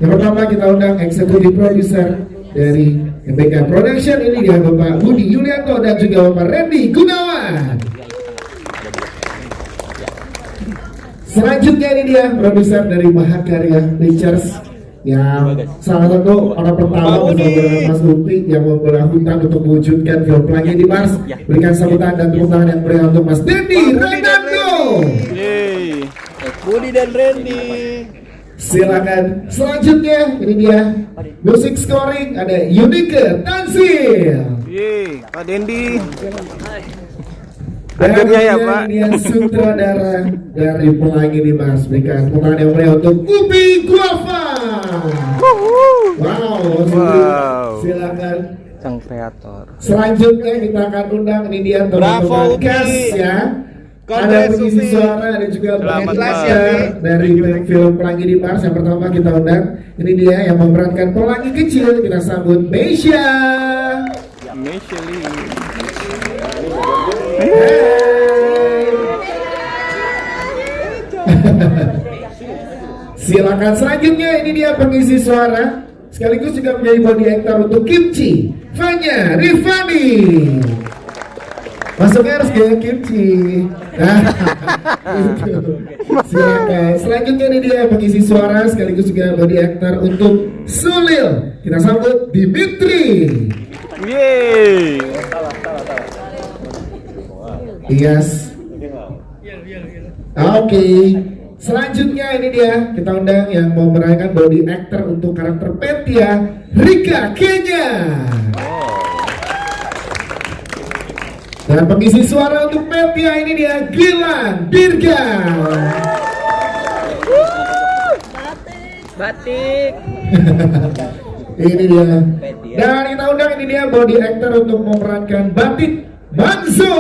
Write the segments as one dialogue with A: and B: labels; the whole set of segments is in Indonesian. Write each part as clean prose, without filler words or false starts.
A: Yang pertama kita undang eksekutif produser dari MBK Production, ini dia Bapak Budi Yulianto dan juga Bapak Randy Gunawan. Selanjutnya ini dia produser dari Mahakarya Pictures yang salah satu orang pertama bersama Mas Lupi yang membelah hutan untuk mewujudkan film Pelangi di Mars. Berikan sambutan dan tepuk tangan yang meriah untuk Mas Dendi Renando.
B: Budi dan Randy.
A: Silakan. Selanjutnya ini dia musik scoring ada Yunike Tansil.
B: Pak Dendi.
A: Dan
B: Akhirnya ya Pak.
A: Ini yang sutradara dari Pelangi di Mars. Berikan tepuk tangan yang meriah untuk Ubi Guava. Wow. Silakan.
B: Sang kreator.
A: Selanjutnya kita akan undang ini dia teman-teman cast ya. Ada pengisi suara dan juga pengisi dari film Pelangi di Mars. Yang pertama kita undang ini dia yang memerankan pelangi kecil. Kita sambut Meisha.
B: Meisha Lee.
A: Silakan selanjutnya ini dia pengisi suara sekaligus juga menjadi body actor untuk Kimchi Fanya Rifani. Masuknya harus gaya Kimchi. Silakan. Selanjutnya ini dia pengisi suara sekaligus juga body actor untuk Sulil. Kita sambut Dimitri.
B: Yeay.
A: Yes. Oke. Selanjutnya ini dia kita undang yang mau memerankan body actor untuk karakter Petia, Rika Kenya. Dan pengisi suara untuk Petia ini dia Gilang Dirga.
B: Batik.
A: Ini dia. Dan kita undang ini dia body actor untuk memerankan Batik Manzo.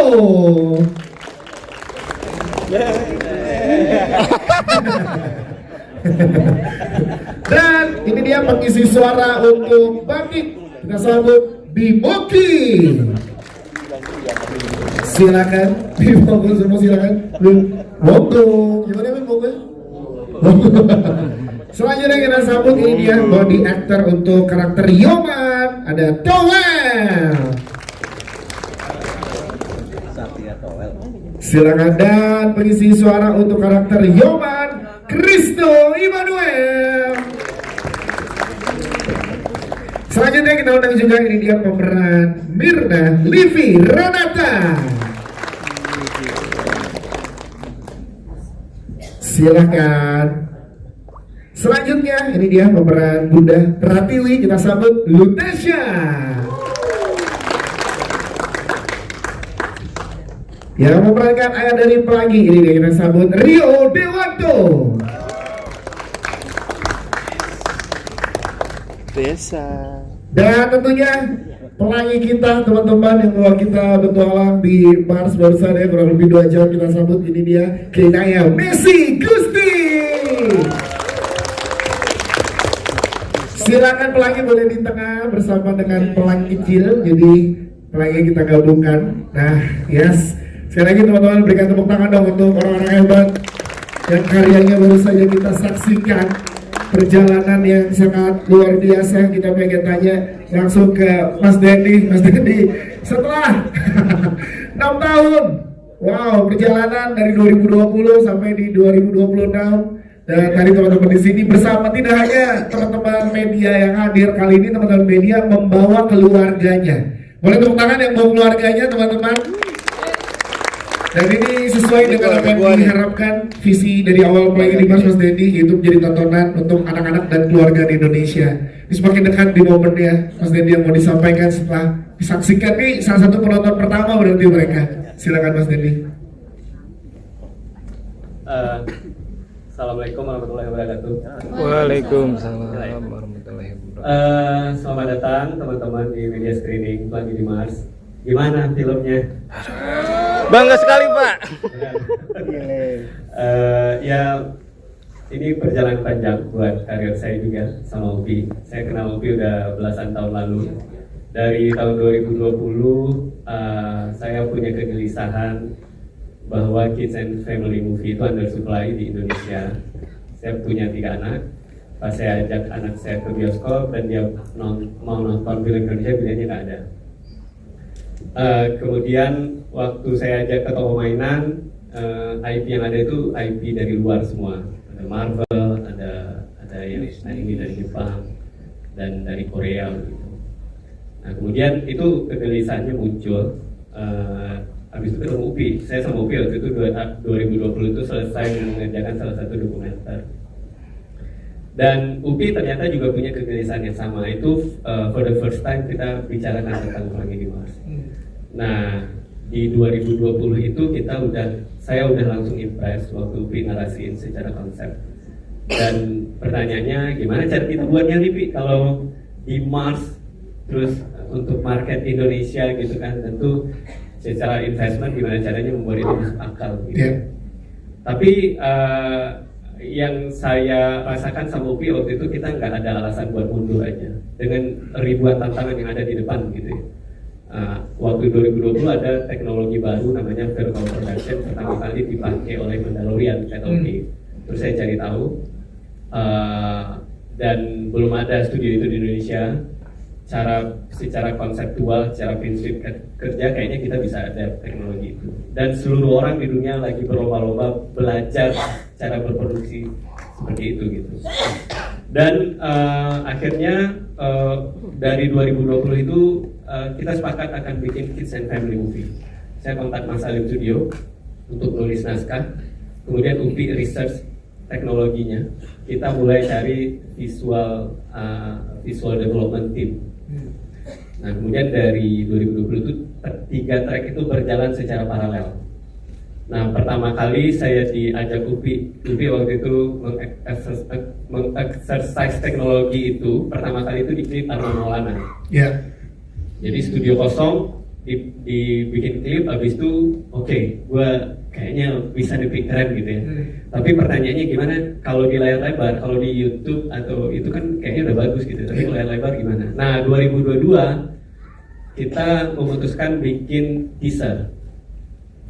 A: Dan ini dia pengisi suara untuk Batik. Kita sambut Bimoki. Silakan Bimoki semua silakan. Monggo. Gimana Bimoki? Selanjutnya kita sambut ini dia body actor untuk karakter Yoman. Ada Towel. Silakan. Dan pengisi suara untuk karakter Yoman Kristo Immanuel. Selanjutnya kita undang juga ini dia pemeran Mirna Livi Renata. Silakan. Selanjutnya ini dia pemeran Bunda Pratiwi. Kita sambut Lutasha. Yang memerankan ayah dari Pelangi ini dia kita sambut Rio Dewanto.
B: Desa.
A: Dan tentunya pelangi kita teman-teman yang bawa kita bertualang di Mars barusan ya kurang lebih 2 jam. Kita sambut ini dia Kenaya Messi Gusti. Silakan pelangi boleh di tengah bersama dengan pelangi kecil. Jadi pelangi kita gabungkan. Nah, yes. Sekali lagi teman-teman berikan tepuk tangan dong untuk orang-orang hebat yang karyanya baru saja kita saksikan. Perjalanan yang sangat luar biasa. Kita pengen tanya langsung ke Mas Dendi. Mas Dendi, setelah 6 tahun, wow, perjalanan dari 2020 sampai di 2026. Dan tadi teman-teman di sini bersama tidak hanya teman-teman media yang hadir kali ini, teman-teman media membawa keluarganya. Boleh tepuk tangan yang bawa keluarganya, teman-teman. Dan ini sesuai dengan apa yang diharapkan visi dari awal Pelangi di Mars Mas Dendi, yaitu menjadi tontonan untuk anak-anak dan keluarga di Indonesia. Ini semakin dekat di momennya Mas Dendi yang mau disampaikan setelah disaksikan nih salah satu penonton pertama berarti mereka. Silakan Mas Dendi.
C: Assalamualaikum warahmatullahi wabarakatuh.
B: Waalaikumsalam warahmatullahi wabarakatuh.
C: Selamat datang teman-teman di media screening Pelangi di Mars. Gimana filmnya?
B: Bangga sekali Pak.
C: Ya ini perjalanan panjang buat karir saya juga sama Upi. Saya kenal Upi udah belasan tahun lalu. Dari tahun 2020 saya punya kegelisahan bahwa kids and family movie itu undersupply di Indonesia. Saya punya 3 anak Pas saya ajak anak saya ke bioskop dan dia mau nonton film Indonesia, bilangnya nggak ada. Kemudian waktu saya ajak ke toko mainan, IP yang ada itu IP dari luar semua. Ada Marvel, ada yang ini dari Jepang dan dari Korea gitu. Nah kemudian itu kegelisahannya muncul. Habis itu ketemu UPI, saya sama UPI waktu itu 2020 itu selesai mengerjakan salah satu dokumenter. Dan UPI ternyata juga punya kegelisahan yang sama. Itu for the first time kita bicarakan tentang Pelangi di Mars. Nah di 2020 itu saya udah langsung impress waktu UPI narasiin secara konsep. Dan pertanyaannya gimana cara kita buatnya nih Pi? Kalau di Mars terus untuk market Indonesia gitu kan, tentu secara investment gimana caranya membuat itu masuk akal gitu.
A: Yeah.
C: Tapi yang saya rasakan sama UPI waktu itu, kita nggak ada alasan buat mundur aja dengan ribuan tantangan yang ada di depan gitu ya. Waktu 2020 ada teknologi baru namanya vertical production, pertama kali dipakai oleh Mandalorian teknologi. Terus saya cari tahu dan belum ada studio itu di Indonesia. Secara konseptual, secara prinsip kerja kayaknya kita bisa ada teknologi itu. Dan seluruh orang di dunia lagi berlomba-lomba belajar cara berproduksi seperti itu gitu. Dan akhirnya dari 2020 itu kita sepakat akan bikin kids and family movie. Saya kontak Mas Alim Studio untuk nulis naskah, kemudian UPI research teknologinya. Kita mulai cari visual development team. Nah kemudian dari 2020 itu 3 track itu berjalan secara paralel. Nah pertama kali saya diajak UPI waktu itu mengexercise teknologi itu pertama kali itu di klip Arman Maulana.
A: Yeah.
C: Jadi studio kosong dibikin klip, habis itu oke, gue kayaknya bisa keren gitu ya. Tapi pertanyaannya gimana kalau di layar lebar, kalau di YouTube atau itu kan kayaknya udah bagus gitu. Tapi kalau layar lebar gimana? Nah 2022 kita memutuskan bikin teaser,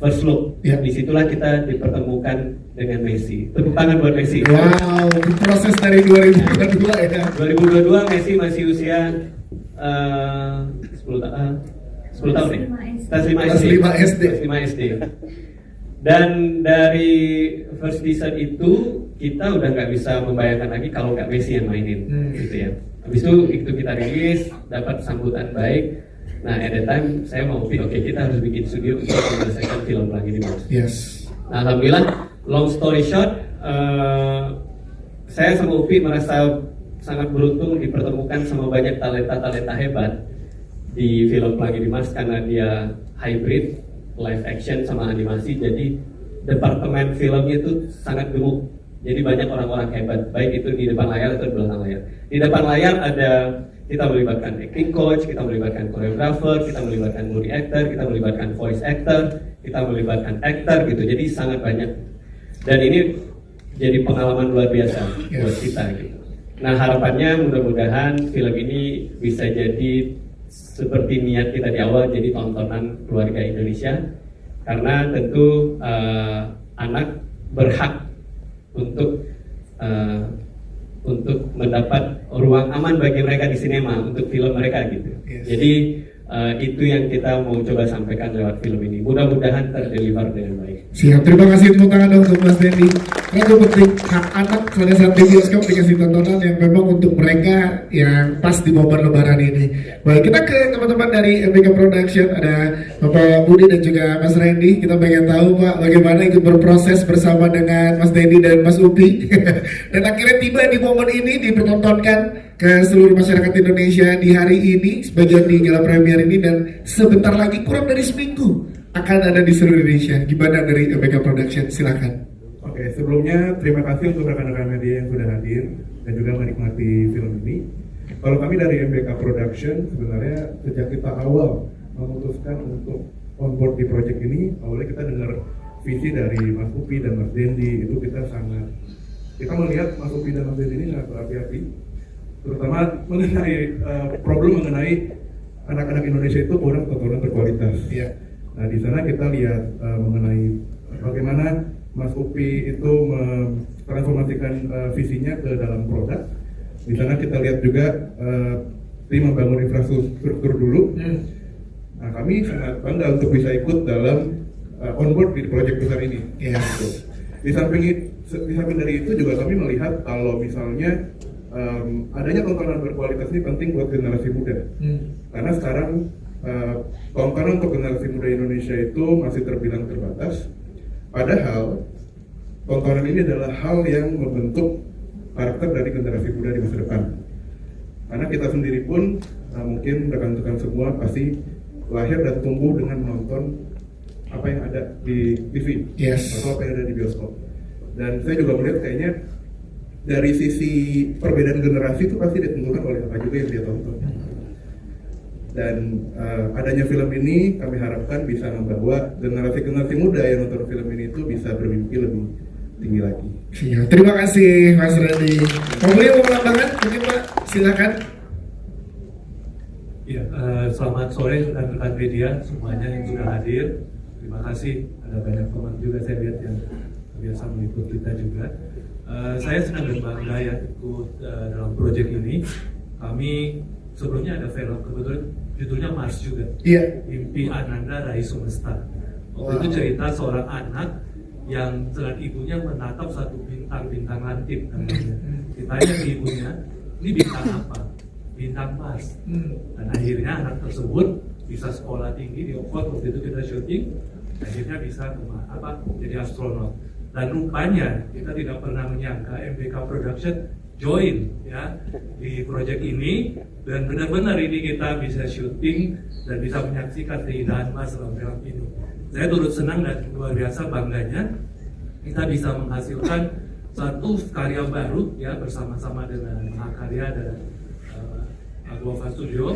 C: first look. Disitulah kita dipertemukan dengan Messi. Tepuk tangan buat Messi.
A: Wow, proses dari 2022 ya.
C: 2022 Messi masih usia 10 tahun ya? Kelas 5 SD. Dan dari first teaser itu kita udah nggak bisa membayangkan lagi kalau nggak Messi yang mainin, gitu ya. Habis itu kita rilis, dapat sambutan baik. Nah, at that time saya mau oke kita harus bikin studio untuk menyelesaikan film Pelangi di Mars.
A: Yes.
C: Nah, alhamdulillah, long story short, saya sama UPI merasa sangat beruntung dipertemukan sama banyak talenta hebat di film Pelangi di Mars karena dia hybrid, live action sama animasi. Jadi departemen filmnya itu sangat gemuk. Jadi banyak orang-orang hebat, baik itu di depan layar atau di belakang layar. Di depan layar kita melibatkan acting coach, kita melibatkan choreographer, kita melibatkan movie actor, kita melibatkan voice actor, kita melibatkan actor gitu. Jadi sangat banyak. Dan ini jadi pengalaman luar biasa buat kita gitu. Nah harapannya mudah-mudahan film ini bisa jadi seperti niat kita di awal, jadi tontonan keluarga Indonesia, karena tentu anak berhak untuk mendapat ruang aman bagi mereka di sinema untuk film mereka gitu. Yes. Jadi itu yang kita mau coba sampaikan lewat film ini. Mudah-mudahan terdeliver dengan baik.
A: Siap, terima kasih tepuk tangan dong untuk Mas Dendi. Itu penting, hak anak pada saat di bioskop dikasih tontonan yang memang untuk mereka yang pas di momen lebaran ini. Baik, kita ke teman-teman dari MBK Production, ada Bapak Budi dan juga Mas Randy. Kita pengen tahu Pak, bagaimana ikut berproses bersama dengan Mas Dendi dan Mas Upi. Dan akhirnya tiba di momen ini dipertontonkan ke seluruh masyarakat Indonesia di hari ini, sebagian di gala premier ini, dan sebentar lagi kurang dari seminggu akan ada di seluruh Indonesia. Gimana dari MBK Production? Silakan.
D: Oke, sebelumnya terima kasih untuk rekan-rekan media yang sudah hadir dan juga menikmati film ini. Kalau kami dari MBK Production sebenarnya sejak kita awal memutuskan untuk on board di project ini, awalnya kita dengar visi dari Mas Upi dan Mas Dendi, itu kita melihat Mas Upi dan Mas Dendi ini sangat berhati-hati, terutama mengenai problem mengenai anak-anak Indonesia itu kurang tontonan berkualitas.
A: Yeah.
D: Nah di sana kita lihat mengenai bagaimana Mas Upi itu transformasikan visinya ke dalam produk. Di sana kita lihat juga tim membangun infrastruktur dulu. Nah, kami sangat bangga untuk bisa ikut dalam onboard di proyek besar ini. Gitu. Di samping dari itu juga kami melihat kalau misalnya adanya tontonan berkualitas ini penting buat generasi muda. Karena sekarang tontonan untuk generasi muda Indonesia itu masih terbilang terbatas. Padahal tontonan ini adalah hal yang membentuk karakter dari generasi muda di masa depan. Karena kita sendiri pun mungkin rekan-rekan semua pasti lahir dan tumbuh dengan menonton apa yang ada di TV atau apa yang ada di bioskop. Dan saya juga melihat kayaknya dari sisi perbedaan generasi itu pasti ditentukan oleh apa juga yang dia tonton. Dan adanya film ini kami harapkan bisa membawa generasi muda yang nonton film ini itu bisa bermimpi lebih tinggi lagi.
A: Ya, terima kasih Mas Randy. Mau melambangkan mungkin Pak, silakan.
E: Ya, selamat sore rekan-rekan media semuanya yang sudah hadir. Terima kasih, ada banyak teman juga saya lihat yang biasa meliput kita juga. Saya senang dan bangga ya ikut dalam proyek ini. Kami sebelumnya ada film kebetulan judulnya Mars juga.
A: Iya.
E: Mimpi Ananda Raih Semesta. Waktu itu cerita seorang anak yang saat ibunya menatap satu bintang langit namanya. Ditanya ke ibunya, ini bintang apa? Bintang Mars. Dan akhirnya anak tersebut bisa sekolah tinggi di Oxford, waktu itu kita syuting, akhirnya bisa jadi astronot. Dan rupanya kita tidak pernah menyangka MBK Production join ya di proyek ini, dan benar-benar ini kita bisa syuting dan bisa menyaksikan keindahan Mars dalam film ini. Saya turut senang dan luar biasa bangganya kita bisa menghasilkan satu karya baru ya bersama-sama dengan Mahakarya dan Agova Studio,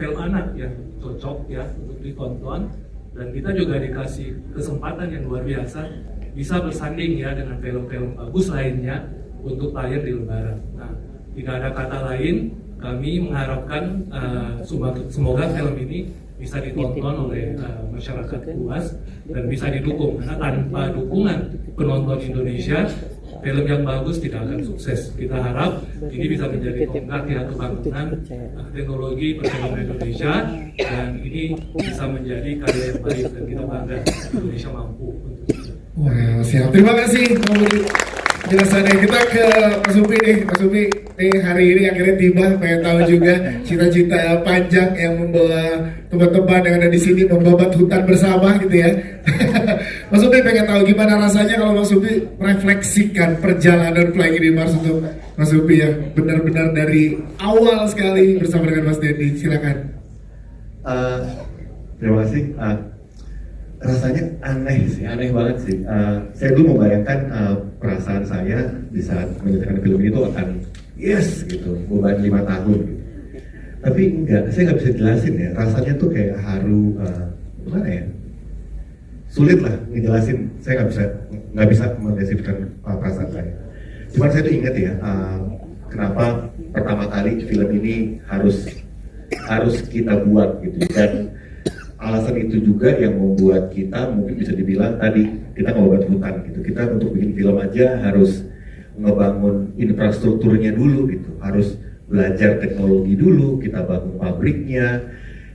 E: film anak yang cocok ya untuk ditonton, dan kita juga dikasih kesempatan yang luar biasa bisa bersanding ya dengan film-film bagus lainnya untuk tayang di Lebaran. Nah, tidak ada kata lain, kami mengharapkan semoga film ini bisa ditonton oleh masyarakat luas dan bisa didukung, karena tanpa dukungan penonton Indonesia film yang bagus tidak akan sukses. Kita harap ini bisa menjadi tonggak ya kebangkitan teknologi perfilman Indonesia, dan ini bisa menjadi karya yang baik dan kita bangga Indonesia mampu untuk itu.
A: Wow, siap. Terima kasih penjelasannya. Kita ke Mas Upi nih. Mas Upi hari ini akhirnya tiba, pengen tahu juga cita-cita panjang yang membawa teman-teman yang ada di sini membabat hutan bersama gitu ya. Mas Upi pengen tahu gimana rasanya kalau Mas Upi merefleksikan perjalanan Flying di Mars untuk Mas Upi ya, benar-benar dari awal sekali bersama dengan Mas Dendi. Silakan.
F: Terima kasih. Rasanya aneh banget sih. Saya dulu membayangkan perasaan saya di saat menyelesaikan film itu akan yes gitu, beban 5 tahun gitu. Tapi enggak, saya nggak bisa jelasin ya. Rasanya tuh kayak haru, gimana ya? Sulit lah ngejelasin. Saya nggak bisa mendeskripsikan perasaan saya. Cuman saya tuh ingat ya, kenapa pertama kali film ini harus kita buat gitu, dan alasan itu juga yang membuat kita mungkin bisa dibilang tadi kita ngobat hutan gitu. Kita untuk bikin film aja harus ngebangun infrastrukturnya dulu gitu, harus belajar teknologi dulu, kita bangun pabriknya,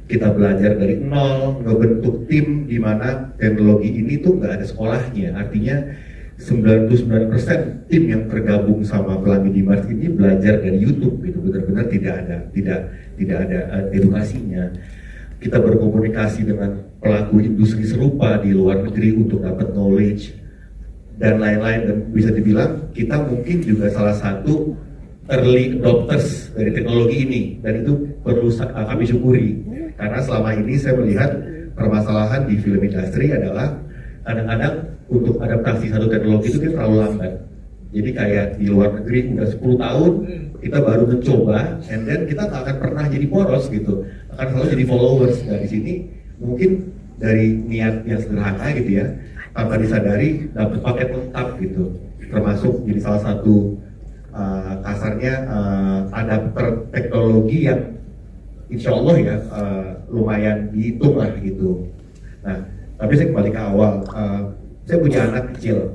F: kita belajar dari nol, ngebentuk tim di mana teknologi ini tuh nggak ada sekolahnya. Artinya 99% tim yang tergabung sama Pelangi di Mars ini belajar dari YouTube gitu, benar-benar tidak ada edukasinya. Kita berkomunikasi dengan pelaku industri serupa di luar negeri untuk dapat knowledge dan lain-lain, dan bisa dibilang kita mungkin juga salah satu early adopters dari teknologi ini, dan itu perlu kami syukuri, karena selama ini saya melihat permasalahan di film industri adalah kadang-kadang untuk adaptasi satu teknologi itu terlalu lambat. Jadi kayak di luar negeri udah 10 tahun kita baru mencoba, and then kita tak akan pernah jadi poros gitu, akan selalu jadi followers. Dari sini mungkin dari niat yang sederhana gitu ya, tanpa disadari dapat paket lengkap gitu, termasuk jadi salah satu kasarnya adapter teknologi yang insya Allah ya lumayan dihitung lah gitu. Nah, tapi saya kembali ke awal, saya punya anak kecil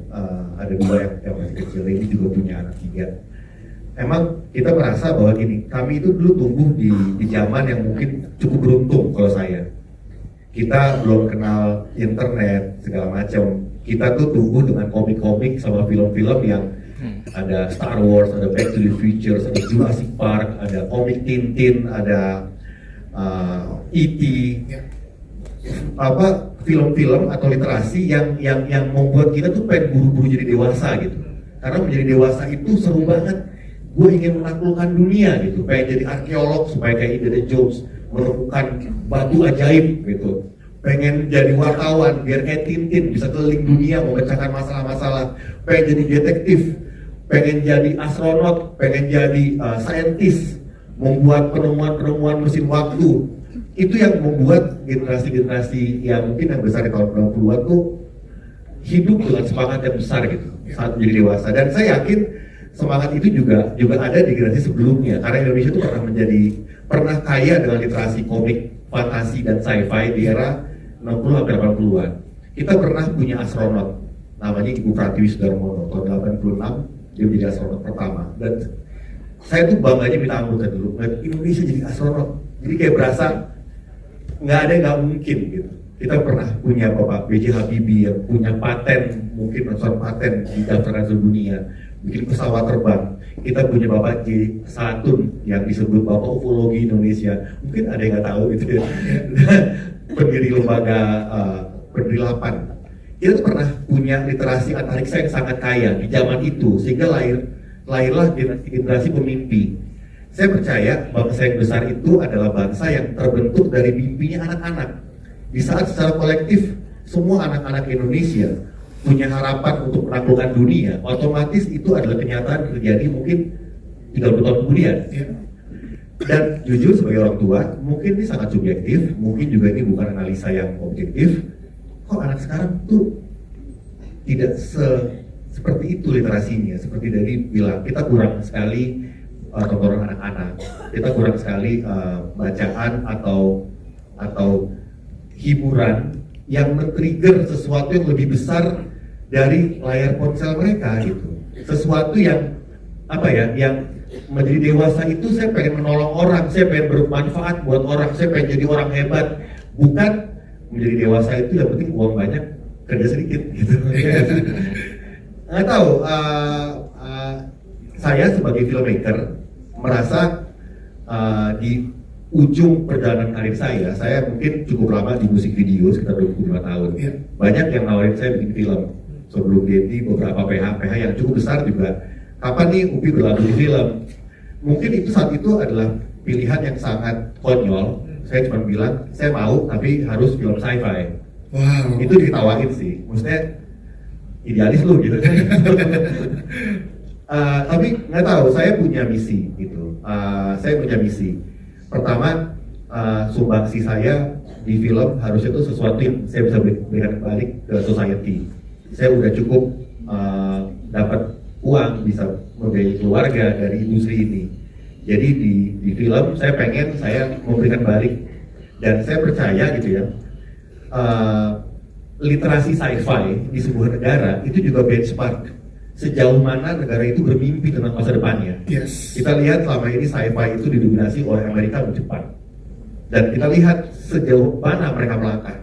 F: ada 2 yang masih kecil, ini juga punya anak 3. Emang kita merasa bahwa gini, kami itu dulu tumbuh di zaman yang mungkin cukup beruntung kalau saya. Kita belum kenal internet segala macam. Kita tuh tumbuh dengan komik-komik sama film-film yang ada Star Wars, ada Back to the Future, ada Jurassic Park, ada komik Tintin, ada E.T. Film-film atau literasi yang membuat kita tuh pengen buru-buru jadi dewasa gitu. Karena menjadi dewasa itu seru banget. Gue ingin menaklukkan dunia gitu, pengen jadi arkeolog supaya kayak Indiana Jones menemukan batu ajaib gitu, pengen jadi wartawan biar kayak Tintin bisa keliling dunia memecahkan masalah-masalah, pengen jadi detektif, pengen jadi astronot, pengen jadi saintis, membuat penemuan-penemuan mesin waktu. Itu yang membuat generasi-generasi yang mungkin yang besar di tahun 90-an tuh hidup dengan semangat yang besar gitu saat menjadi dewasa. Dan saya yakin semangat itu juga ada di generasi sebelumnya, karena Indonesia itu pernah kaya dengan literasi komik, fantasi dan sci-fi di era 60 sampai 80-an. Kita pernah punya astronot namanya Ibu Pratiwi Sudarmono tahun 86, dia menjadi astronot pertama. Dan saya tuh bangganya minta ampun dulu ngeliat Indonesia jadi astronot. Jadi kayak berasa nggak ada yang nggak mungkin gitu. Kita pernah punya Bapak B.J. Habibie yang punya paten, mungkin ratusan paten di daftar dunia, bikin pesawat terbang. Kita punya Bapak J. Satun yang disebut Bapak Ufologi Indonesia, mungkin ada yang nggak tahu gitu ya. Pendiri lembaga berdelapan. Kita tuh pernah punya literasi antariksa yang sangat kaya di zaman itu, sehingga lahirlah generasi pemimpi. Saya percaya bangsa yang besar itu adalah bangsa yang terbentuk dari mimpinya anak-anak. Di saat secara kolektif semua anak-anak Indonesia punya harapan untuk menaklukkan dunia, otomatis itu adalah kenyataan terjadi mungkin 30 tahun kemudian. Dan jujur sebagai orang tua, mungkin ini sangat subjektif, mungkin juga ini bukan analisa yang objektif. Kok anak sekarang tuh tidak seperti itu literasinya, seperti dari bilang, kita kurang sekali tontonan anak-anak, kita kurang sekali bacaan atau hiburan yang men-trigger sesuatu yang lebih besar dari layar ponsel mereka gitu. Sesuatu yang yang menjadi dewasa itu saya pengen menolong orang, saya pengen bermanfaat buat orang, saya pengen jadi orang hebat. Bukan menjadi dewasa itu yang penting uang banyak, kerja sedikit gitu. Nggak tahu, saya sebagai filmmaker merasa di ujung perjalanan karir saya mungkin cukup lama di musik video, sekitar 25 tahun. Banyak yang nawarin saya bikin film. Sebelum di beberapa PH yang cukup besar juga. Kapan nih Upi berlabuh di film? Mungkin itu saat itu adalah pilihan yang sangat konyol. Saya cuma bilang, saya mau tapi harus film sci-fi.
A: Wow.
F: Itu ditawarin sih. Maksudnya idealis lu gitu. Tapi nggak tahu, saya punya misi gitu. Saya punya misi. Pertama, sumbangsi saya di film harusnya itu sesuatu yang saya bisa berikan balik ke society. Saya udah cukup dapat uang, bisa membiayai keluarga dari industri ini. Jadi di film saya pengen saya memberikan balik, dan saya percaya gitu ya, literasi sci-fi di sebuah negara itu juga benchmark sejauh mana negara itu bermimpi tentang masa depannya.
A: Yes.
F: Kita lihat selama ini sci-fi itu didominasi oleh Amerika dan Jepang, dan kita lihat sejauh mana mereka melangkah.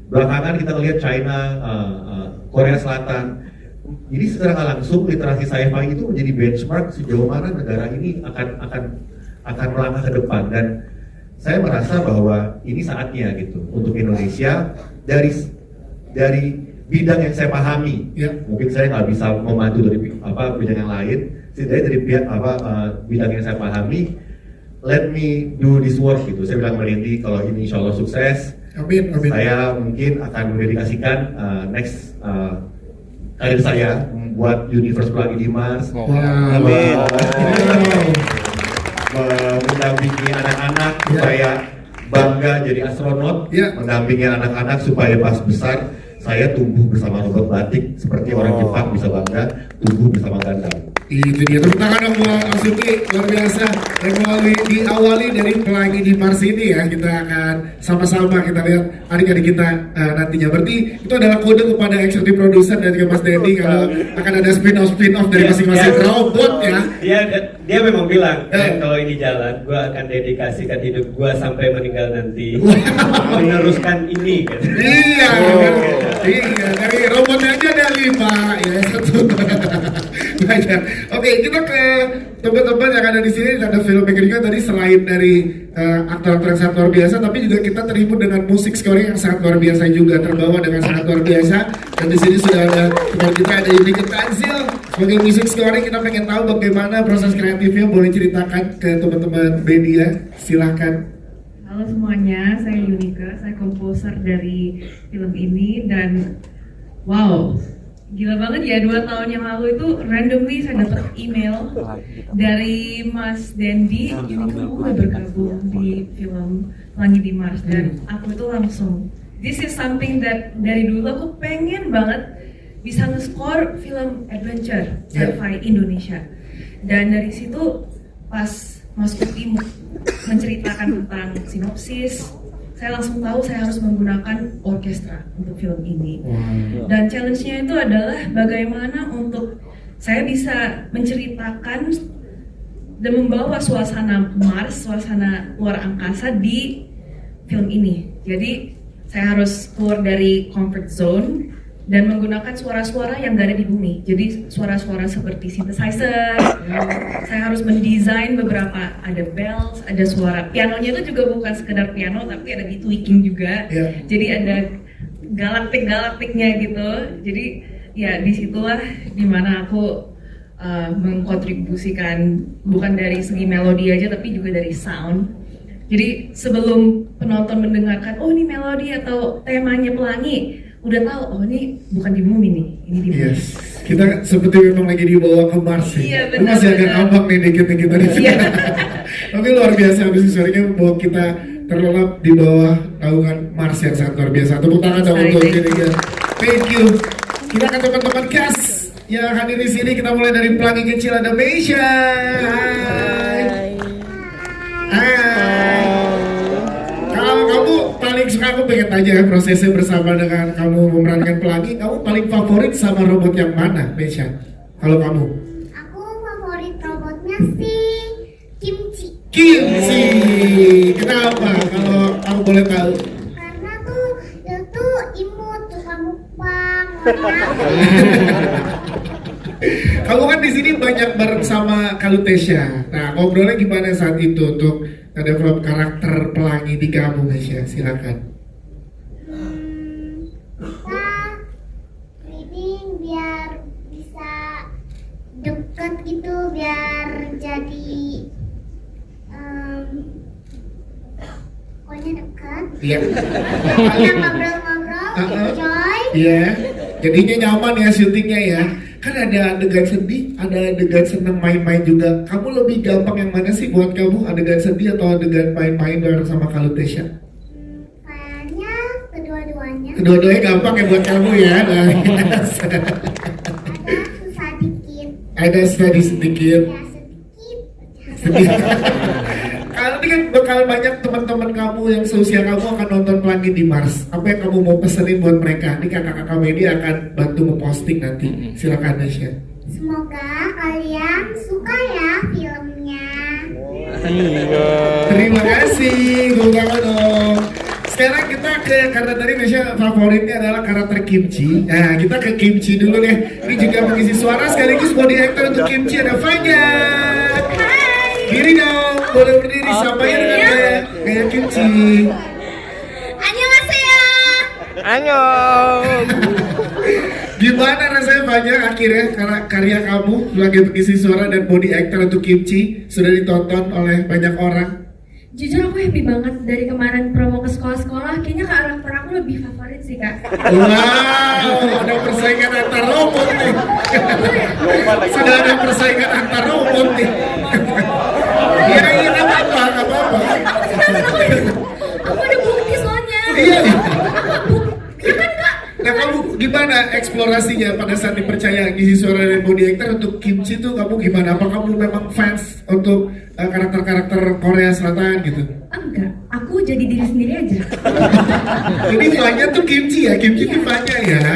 F: Belakangan kita lihat China, Korea Selatan. Jadi secara nggak langsung literasi sci-fi itu menjadi benchmark sejauh mana negara ini akan melangkah ke depan. Dan saya merasa bahwa ini saatnya gitu untuk Indonesia dari bidang yang saya pahami. Mungkin saya nggak bisa memandu dari bidang yang lain. Setidaknya dari bidang yang saya pahami, let me do this work gitu. Saya bilang Melindy, kalau ini insya Allah sukses,
A: Amin.
F: saya mungkin akan mendedikasikan next karir saya membuat Universe Pelangi Dimas.
B: Amin.
F: Mendampingi anak-anak supaya bangga jadi astronot, mendampingi anak-anak supaya pas besar saya tumbuh bersama robot batik seperti orang Jepang bisa bangga tumbuh bersama Gundam.
A: Itu dia, tepuk tangan dong buat Mas Suki, luar biasa. Dan melalui diawali dari Pelangi di Mars ini ya, kita akan sama-sama kita lihat adik-adik kita nantinya. Berarti itu adalah kode kepada eksekutif produser dan juga Mas Denny kalau akan ada spin-off dari masing-masing robot ya.
C: Dia memang bilang kalau ini jalan, gue akan dedikasikan hidup gue sampai meninggal nanti meneruskan ini. Kan?
A: Iya, iya, dari robotnya aja ada 5 ya, 1 belajar. Oke, kita ke teman-teman yang ada di sini. Ada filmmaker juga tadi, selain dari aktor-aktor yang sangat luar biasa, tapi juga kita terhibur dengan musik scoring yang sangat luar biasa juga, terbawa dengan sangat luar biasa. Dan di sini sudah ada teman kita, ada Yudika Tanzil sebagai musik scoring. Kita pengen tahu bagaimana proses kreatifnya, boleh ceritakan ke teman-teman media, silahkan.
G: Halo semuanya, saya Yunika, saya komposer dari film ini dan wow, gila banget ya, 2 tahun yang lalu itu randomly saya dapat email dari Mas Dendi, ini tuh mau bergabung di film Pelangi di Mars dan aku itu langsung, this is something that dari dulu aku pengen banget bisa nge-score film adventure sci-fi Indonesia. Dan dari situ pas Mas Kuti menceritakan tentang sinopsis, saya langsung tahu saya harus menggunakan orkestra untuk film ini. Dan challenge-nya itu adalah bagaimana untuk saya bisa menceritakan dan membawa suasana Mars, suasana luar angkasa di film ini. Jadi saya harus keluar dari comfort zone dan menggunakan suara-suara yang gak ada di bumi. Jadi suara-suara seperti synthesizer. Saya harus mendesain beberapa, ada bells, ada suara pianonya itu juga bukan sekedar piano tapi ada di tweaking juga. Jadi ada galaktiknya gitu. Jadi ya disitulah dimana aku mengkontribusikan bukan dari segi melodi aja tapi juga dari sound. Jadi sebelum penonton mendengarkan, oh ini melodi atau temanya Pelangi, udah tahu, oh ini bukan di bumi nih, ini di bumi.
A: Yes. Kita seperti memang lagi dibawa ke Mars sih.
G: Iya, benar,
A: masih agak
G: benar.
A: ngambek nih dikit-dikit tadi.
G: Iya.
A: Tapi luar biasa, habis suaranya membawa kita terlelap di bawah naungan Mars yang sangat luar biasa. Tepuk tangan dong untuk ini ya. Thank you. Kita ke teman-teman cast yang hadir di sini. Kita mulai dari Pelangi Kecil, ada Meisha. Hai. Kalau kamu paling suka, aku pengen tanya ya, prosesnya bersama dengan kamu memerankan Pelangi, kamu paling favorit sama robot yang mana, Meisha? Kalau kamu?
H: Aku favorit robotnya si Kimchi.
A: Kimchi. Kenapa? Kalau aku boleh tahu?
H: Karena tuh dia tuh imut, suka mukbang.
A: Kamu kan di sini banyak bareng sama Kalutesha. Nah, ngobrolnya gimana saat itu untuk develop karakter Pelangi di kamu, Meisha? Silakan.
H: Kita reading biar bisa deket gitu, biar jadi pokoknya deket.
A: Iya.
H: Pokoknya ngobrol-ngobrol, enjoy.
A: Iya. Jadinya nyaman ya syutingnya ya. Kan ada adegan sedih, ada adegan seneng main-main juga. Kamu lebih gampang yang mana sih buat kamu? Adegan sedih atau adegan main-main bareng sama Kalutesha?
H: Kayaknya kedua-duanya.
A: Kedua-duanya gampang ya buat kamu ya. Nah,
H: Ada susah dikit.
A: ada sedih sedikit.
H: Ya sedikit.
A: Sedih. Kalau ini kan bakal banyak teman-teman kamu yang seusia kamu akan nonton Pelangi di Mars. Apa yang kamu mau pesenin buat mereka? Ini kakak-kakak media akan bantu memposting nanti. Silakan Nesya.
H: Semoga kalian suka ya filmnya.
A: Terima kasih, bukan dong. Sekarang kita ke, karena tadi Nesya favoritnya adalah karakter Kimchi. Nah, kita ke Kimchi dulu deh. Ini juga mengisi suara sekaligus body actor untuk Kimchi, ada Fanya. Diri dong, boleh berdiri sampainya dengan gaya Kimchi.
H: Annyeonghaseyo.
B: Annyeong.
A: Gimana rasanya banyak akhirnya karena karya kamu sebagai pengisi suara dan body actor untuk Kimchi sudah ditonton oleh banyak orang?
G: Jujur aku happy banget dari kemarin promo ke sekolah-sekolah, kayaknya karakter aku lebih favorit sih kak.
A: Wow, ada persaingan antar robot nih. Sudah ada persaingan antar robot nih. Ya, iya, nggak apa-apa, nggak apa-apa.
G: Aku ada bukti soalnya.
A: Iya.
G: Ya kan kak?
A: Nah, kamu gimana gimana eksplorasinya pada saat dipercaya ngisi suara dan body actor untuk Kimchi tuh kamu gimana? Apa kamu memang fans untuk karakter-karakter Korea Selatan gitu?
G: Enggak, aku jadi diri sendiri aja.
A: Jadi Fanya tuh Kimchi ya, Kimchi tuh Fanya ya.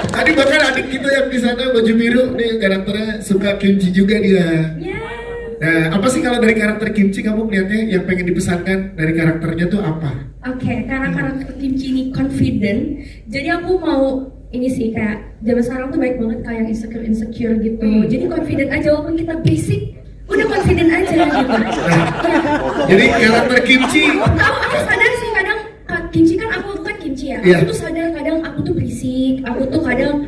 A: Tadi bahkan adik kita yang di sana baju biru nih karakternya suka Kimchi juga dia.
G: Ya.
A: Nah, apa sih kalau dari karakter Kimchi kamu melihatnya yang pengen dipesankan dari karakternya tuh apa?
G: Oke, karena karakter Kimchi ini confident, jadi aku mau ini sih kayak zaman sekarang tuh baik banget kayak insecure gitu. Jadi confident aja walaupun kita basic, udah confident aja gitu.
A: Jadi karakter Kimchi.
G: Aku sadar sih kadang Kimchi kan aku kan Kimchi ya.
A: Iya.
G: Aku tuh sadar kadang aku tuh berisik, aku tuh kadang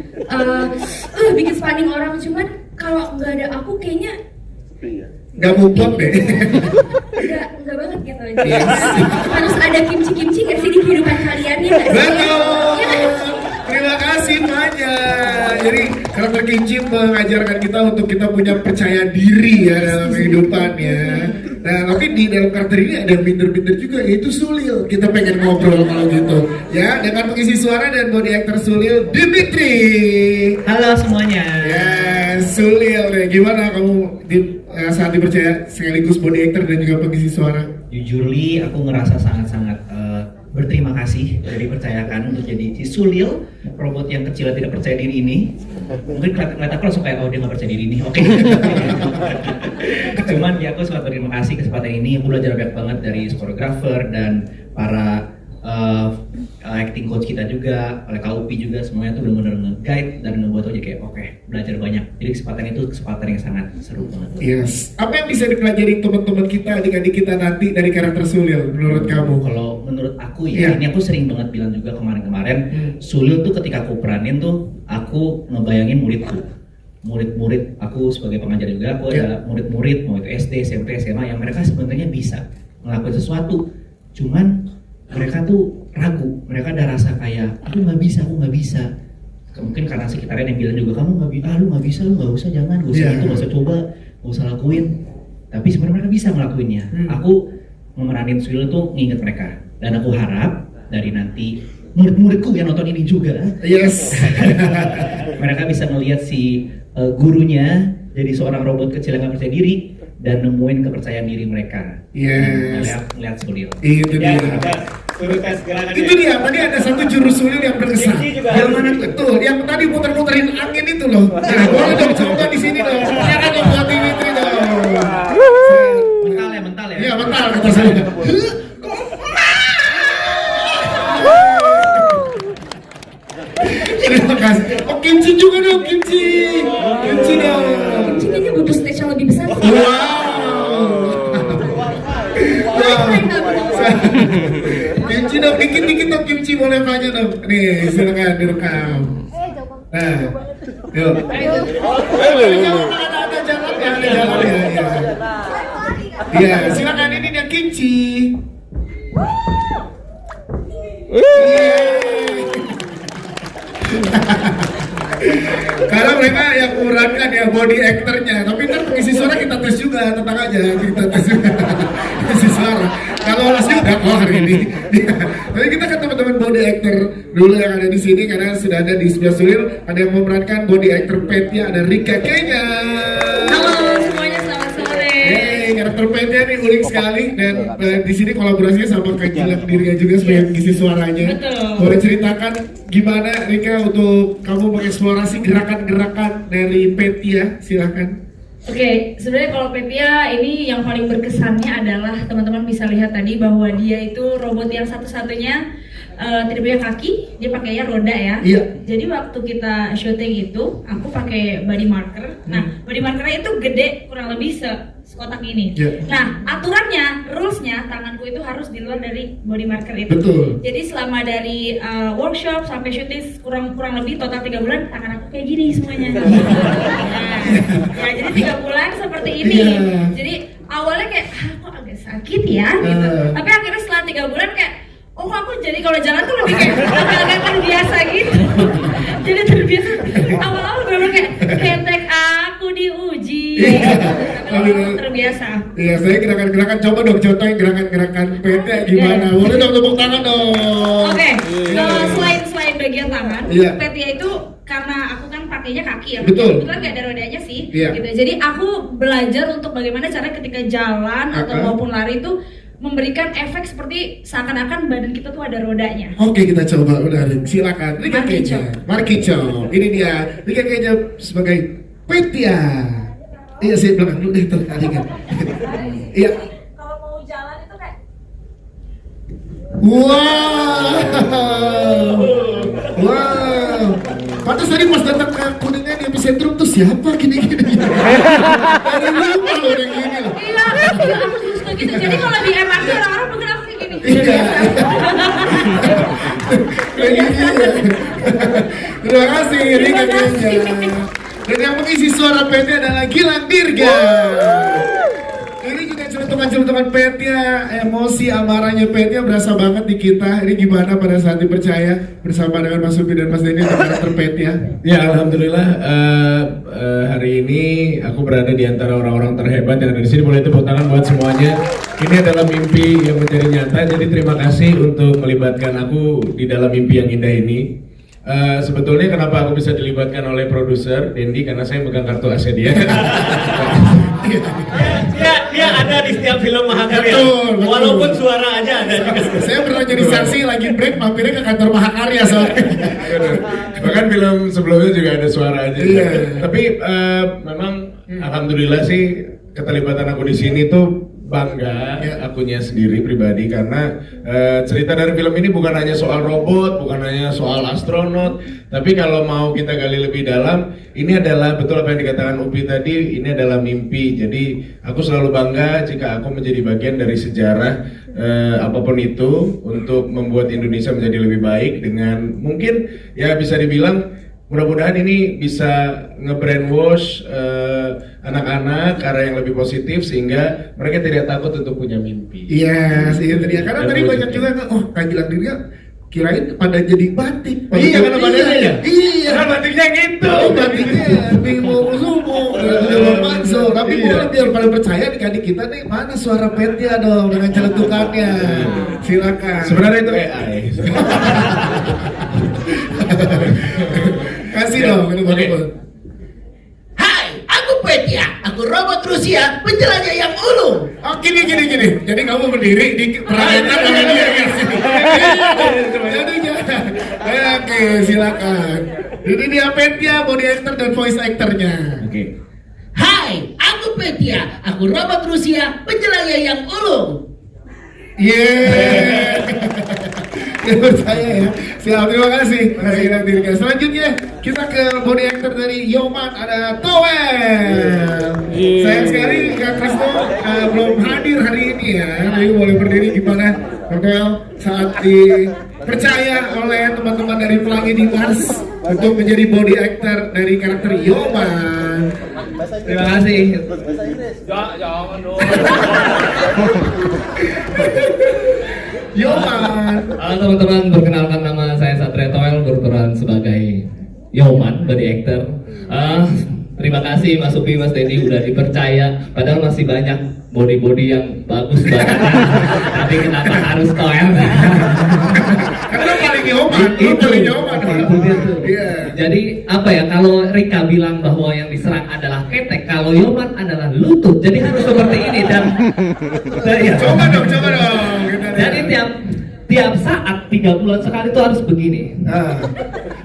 G: bikin panik orang. Cuman kalau nggak ada aku kayaknya
A: Gak mumpet deh.
G: nggak banget gitu. Jadi harus ada kimchi nggak sih di kehidupan kalian ya nggak sih?
A: Betul.
G: Ya nggak?
A: Terima kasih banyak. Jadi karakter Kimchi mengajarkan kita untuk kita punya percaya diri ya dalam kehidupan ya. Nah, tapi di dalam karakter ini ada yang pinter-pinter juga, yaitu Sulil. Kita pengen ngobrol kalau gitu ya dengan pengisi suara dan body actor Sulil, Dimitri.
I: Halo semuanya.
A: Ya, Sulil deh. Gimana kamu saat dipercaya sekaligus body actor dan juga pengisi suara?
I: Jujur Li, aku ngerasa sangat-sangat berterima kasih sudah dipercayakan untuk jadi si Sulil, robot yang kecil yang tidak percaya diri ini. Mungkin kelihatan aku langsung kayak, oh dia nggak percaya diri nih, oke. Cuman ya aku sangat berterima kasih kesempatan ini. Aku belajar banyak banget dari koreografer dan para acting coach kita juga, oleh Kak Upi juga, semuanya tuh benar-benar nge-guide dan ngebuat aja kayak oke, belajar banyak. Jadi kesempatan itu kesempatan yang sangat seru banget.
A: Yes. Apa yang bisa dipelajari teman-teman kita, adik-adik kita nanti dari karakter Sulil menurut kamu?
I: Kalau menurut aku ya, ini aku sering banget bilang juga kemarin-kemarin, Sulil tuh ketika aku peranin tuh, aku ngebayangin muridku. Murid-murid aku sebagai pengajar juga, aku ada murid-murid mau itu SD, SMP, SMA yang mereka sebenarnya bisa ngelakuin sesuatu, cuman mereka tuh ragu, mereka ada rasa kayak aku nggak bisa. Mungkin karena sekitarnya yang bilang juga kamu nggak bisa, lu nggak bisa, lu nggak usah, jangan, gak usah itu, gak usah coba, gak usah lakuin. Tapi sebenarnya mereka bisa ngelakuinnya. Aku memeranin Sulil tuh nginget mereka, dan aku harap dari nanti murid-muridku yang nonton ini juga,
A: yes,
I: mereka bisa melihat si gurunya jadi seorang robot kecil yang nggak percaya diri dan nemuin kepercayaan diri mereka.
A: Yes.
I: Melihat Sulil.
A: Itu dia.
C: Suruh tes gerakan
A: Itu dia. Tadi ada satu jurus Sulil yang berkesan. Yang mana betul? Yang tadi muter-muterin angin itu loh. Nah, boleh dong coba di sini dong. Jangan dong buat Dimitri dong.
I: Mental ya.
A: Iya mental kata saya. Terima kasih. Oh Kimchi juga dong, Kimchi dong.
G: Kimchi kayaknya butuh stage yang lebih besar.
A: Kimchi dong, dikit-dikit dong Kimchi boleh tanya dong. Nih, silakan direkam. Nah, yuk. Ada jalan ya. Iya, silakan ini dia Kimchi. Karena mereka yang memerankan ya body actornya, tapi ntar pengisi suara kita tes juga, tenang aja kita tes juga pengisi suara. Kalau lolos juga, oh hari ini. Tapi kita ke teman-teman body actor dulu yang ada di sini karena sudah ada di sebelah Sulil, ada yang memerankan body actor Petya, ada Rika Kenya.
G: Halo semuanya, selamat sore.
A: Hey, karakter Petya nih unik sekali dan di sini kolaborasinya sama Kak Gilang dirinya juga sebagai pengisi suaranya.
G: Betul.
A: Boleh ceritakan gimana Rika untuk kamu mengeksplorasi gerakan-gerakan dari Petya, silakan.
J: Oke, sebenarnya kalau Petya ini yang paling berkesannya adalah teman-teman bisa lihat tadi bahwa dia itu robot yang satu-satunya tidak punya kaki, dia pakainya roda ya.
A: Iya.
J: Jadi waktu kita syuting itu, aku pakai body marker. Nah, body markernya itu gede kurang lebih sekotak ini.
A: Iya.
J: Nah, aturannya, rulesnya, tanganku itu harus di luar dari body marker itu.
A: Betul.
J: Jadi selama dari workshop sampai syuting kurang lebih total 3 bulan, tangan aku kayak gini semuanya. Ya, jadi 3 bulan seperti ini.
A: Iya.
J: Jadi awalnya kayak kok agak sakit ya gitu. Tapi akhirnya setelah 3 bulan kayak oh aku jadi kalau jalan tuh lebih kayak agak terbiasa gitu. Jadi terbiasa. Awal-awal bener kayak ketek aku diuji. Tapi lama terbiasa.
A: Iya, saya gerakan-gerakan coba dong contohin gerakan-gerakan Petya gimana? Boleh dong tepuk tangan dong.
J: Oke, selain bagian tangan.
A: Iya.
J: Petia itu karena aku kan pakainya kaki ya.
A: Betul.
J: Kebetulan nggak ada rodanya sih.
A: Iya.
J: Gitu. Jadi aku belajar untuk bagaimana caranya ketika jalan atau maupun lari itu memberikan efek seperti seakan-akan badan kita tuh ada rodanya.
A: Oke, kita coba udah silakan. Rika
J: Markico.
A: Keja. Markico. Ini dia. Rika Keja sebagai Petia. Iya, saya belakang dulu deh tertarik. Iya.
J: Kalau mau jalan itu kayak
A: Wow. Wow. Pantas tadi pas datang ke Kuningan di epicentrum tuh siapa gini-gini. Ada lupa loh yang gini loh.
J: iya, aku suka gitu. Jadi kalau di MRT orang-orang mungkin aku kayak gini.
A: Iya. Kayak gini ya. Terima kasih Rika Keja. Dan yang mengisi suara Petia adalah Gilang Dirga. Ini juga celutukan-celutukan Petia, emosi amarahnya Petia berasa banget di kita. Ini gimana pada saat dipercaya bersama dengan Mas Upi dan Mas Denny untuk karakter Petia?
K: Ya, alhamdulillah hari ini aku berada di antara orang-orang terhebat yang ada di sini. Boleh tepuk tangan buat semuanya. Ini adalah mimpi yang menjadi nyata. Jadi terima kasih untuk melibatkan aku di dalam mimpi yang indah ini. Sebetulnya kenapa aku bisa dilibatkan oleh produser Dendi, karena saya megang kartu AC dia.
C: Dia ada di setiap film Mahakarya.
A: Betul.
C: Walaupun suara aja ada juga.
A: Saya pernah jadi saksi lagi break mampirnya ke kantor Mahakarya soalnya.
K: Bahkan film sebelumnya juga ada suara aja.
A: Iya.
K: Tapi memang alhamdulillah sih keterlibatan aku di sini tuh bangga akunya sendiri pribadi, karena cerita dari film ini bukan hanya soal robot, bukan hanya soal astronot, tapi kalau mau kita gali lebih dalam, ini adalah betul apa yang dikatakan Upi tadi, ini adalah mimpi. Jadi aku selalu bangga jika aku menjadi bagian dari sejarah apapun itu untuk membuat Indonesia menjadi lebih baik dengan mungkin ya bisa dibilang mudah-mudahan ini bisa nge-brainwash anak-anak ke arah yang lebih positif sehingga mereka tidak takut untuk punya mimpi.
A: Iya, sih itu dia. Karena tadi banyak juga kayak Gilang Dirga kirain pada jadi batik.
K: Iya, karena badannya ya?
A: Iya.
K: Karena batiknya gitu.
A: Batiknya bingung subuh, Mansur. Tapi boleh biar pada percaya nih kita nih mana suara Petia dong dengan celetukannya. Silakan.
K: Sebenarnya itu AI.
A: Kasih dong, ini baru.
L: Hai, aku Petia. Aku robot Rusia, penjelajah yang ulung.
A: Oh, gini. Jadi kamu berdiri di perayaan oleh dia ya. Jadi jangan. Oke, silakan. Ini dia Petia, body actor dan voice actornya.
K: Oke.
L: Hai, aku Petia. Aku robot Rusia, penjelajah yang ulung.
A: Yeay. Ya percaya ya. Siap, terima kasih. Makasih Gilang Dirga. Selanjutnya kita ke body actor dari Yoman, ada Toel. Sayang sekali Kak Kristo belum hadir hari ini ya. Jadi boleh berdiri gimana Toel saat dipercaya oleh teman-teman dari Pelangi di Mars untuk menjadi body actor dari karakter Yoman.
B: Terima kasih.
C: Jangan dong.
A: Yoman.
B: Halo teman-teman, perkenalkan nama saya Satria Toel, berperan sebagai Yoman, body actor. Terima kasih Mas Upi, Mas Denny udah dipercaya. Padahal masih banyak body-body yang bagus banget. Tapi kenapa harus Toel?
A: Karena paling Yoman, paling Yoman.
B: Itu dia tuh.
A: Iya.
B: Jadi apa ya, kalau Rika bilang bahwa yang diserang adalah ketek, kalau Yoman adalah lutut. Jadi harus seperti ini dan ya.
A: Coba dong.
B: Jadi tiap saat 3 bulan sekali itu harus begini.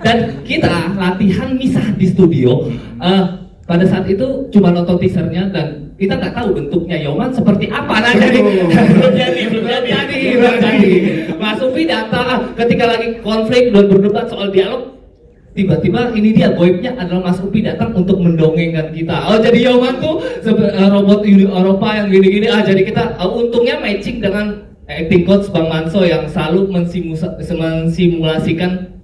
B: Dan kita latihan misah di studio. Pada saat itu cuma nonton teasernya dan kita nggak tahu bentuknya Yoman seperti apa. Nah, jadi belum jadi. Mas Upi datang ketika lagi konflik dan berdebat soal dialog. Tiba-tiba ini dia goibnya adalah Mas Upi datang untuk mendongengkan kita. Oh, jadi Yoman tuh robot Uni Eropa yang gini-gini. Jadi kita untungnya matching dengan acting coach Bang Manso yang selalu mensimulasikan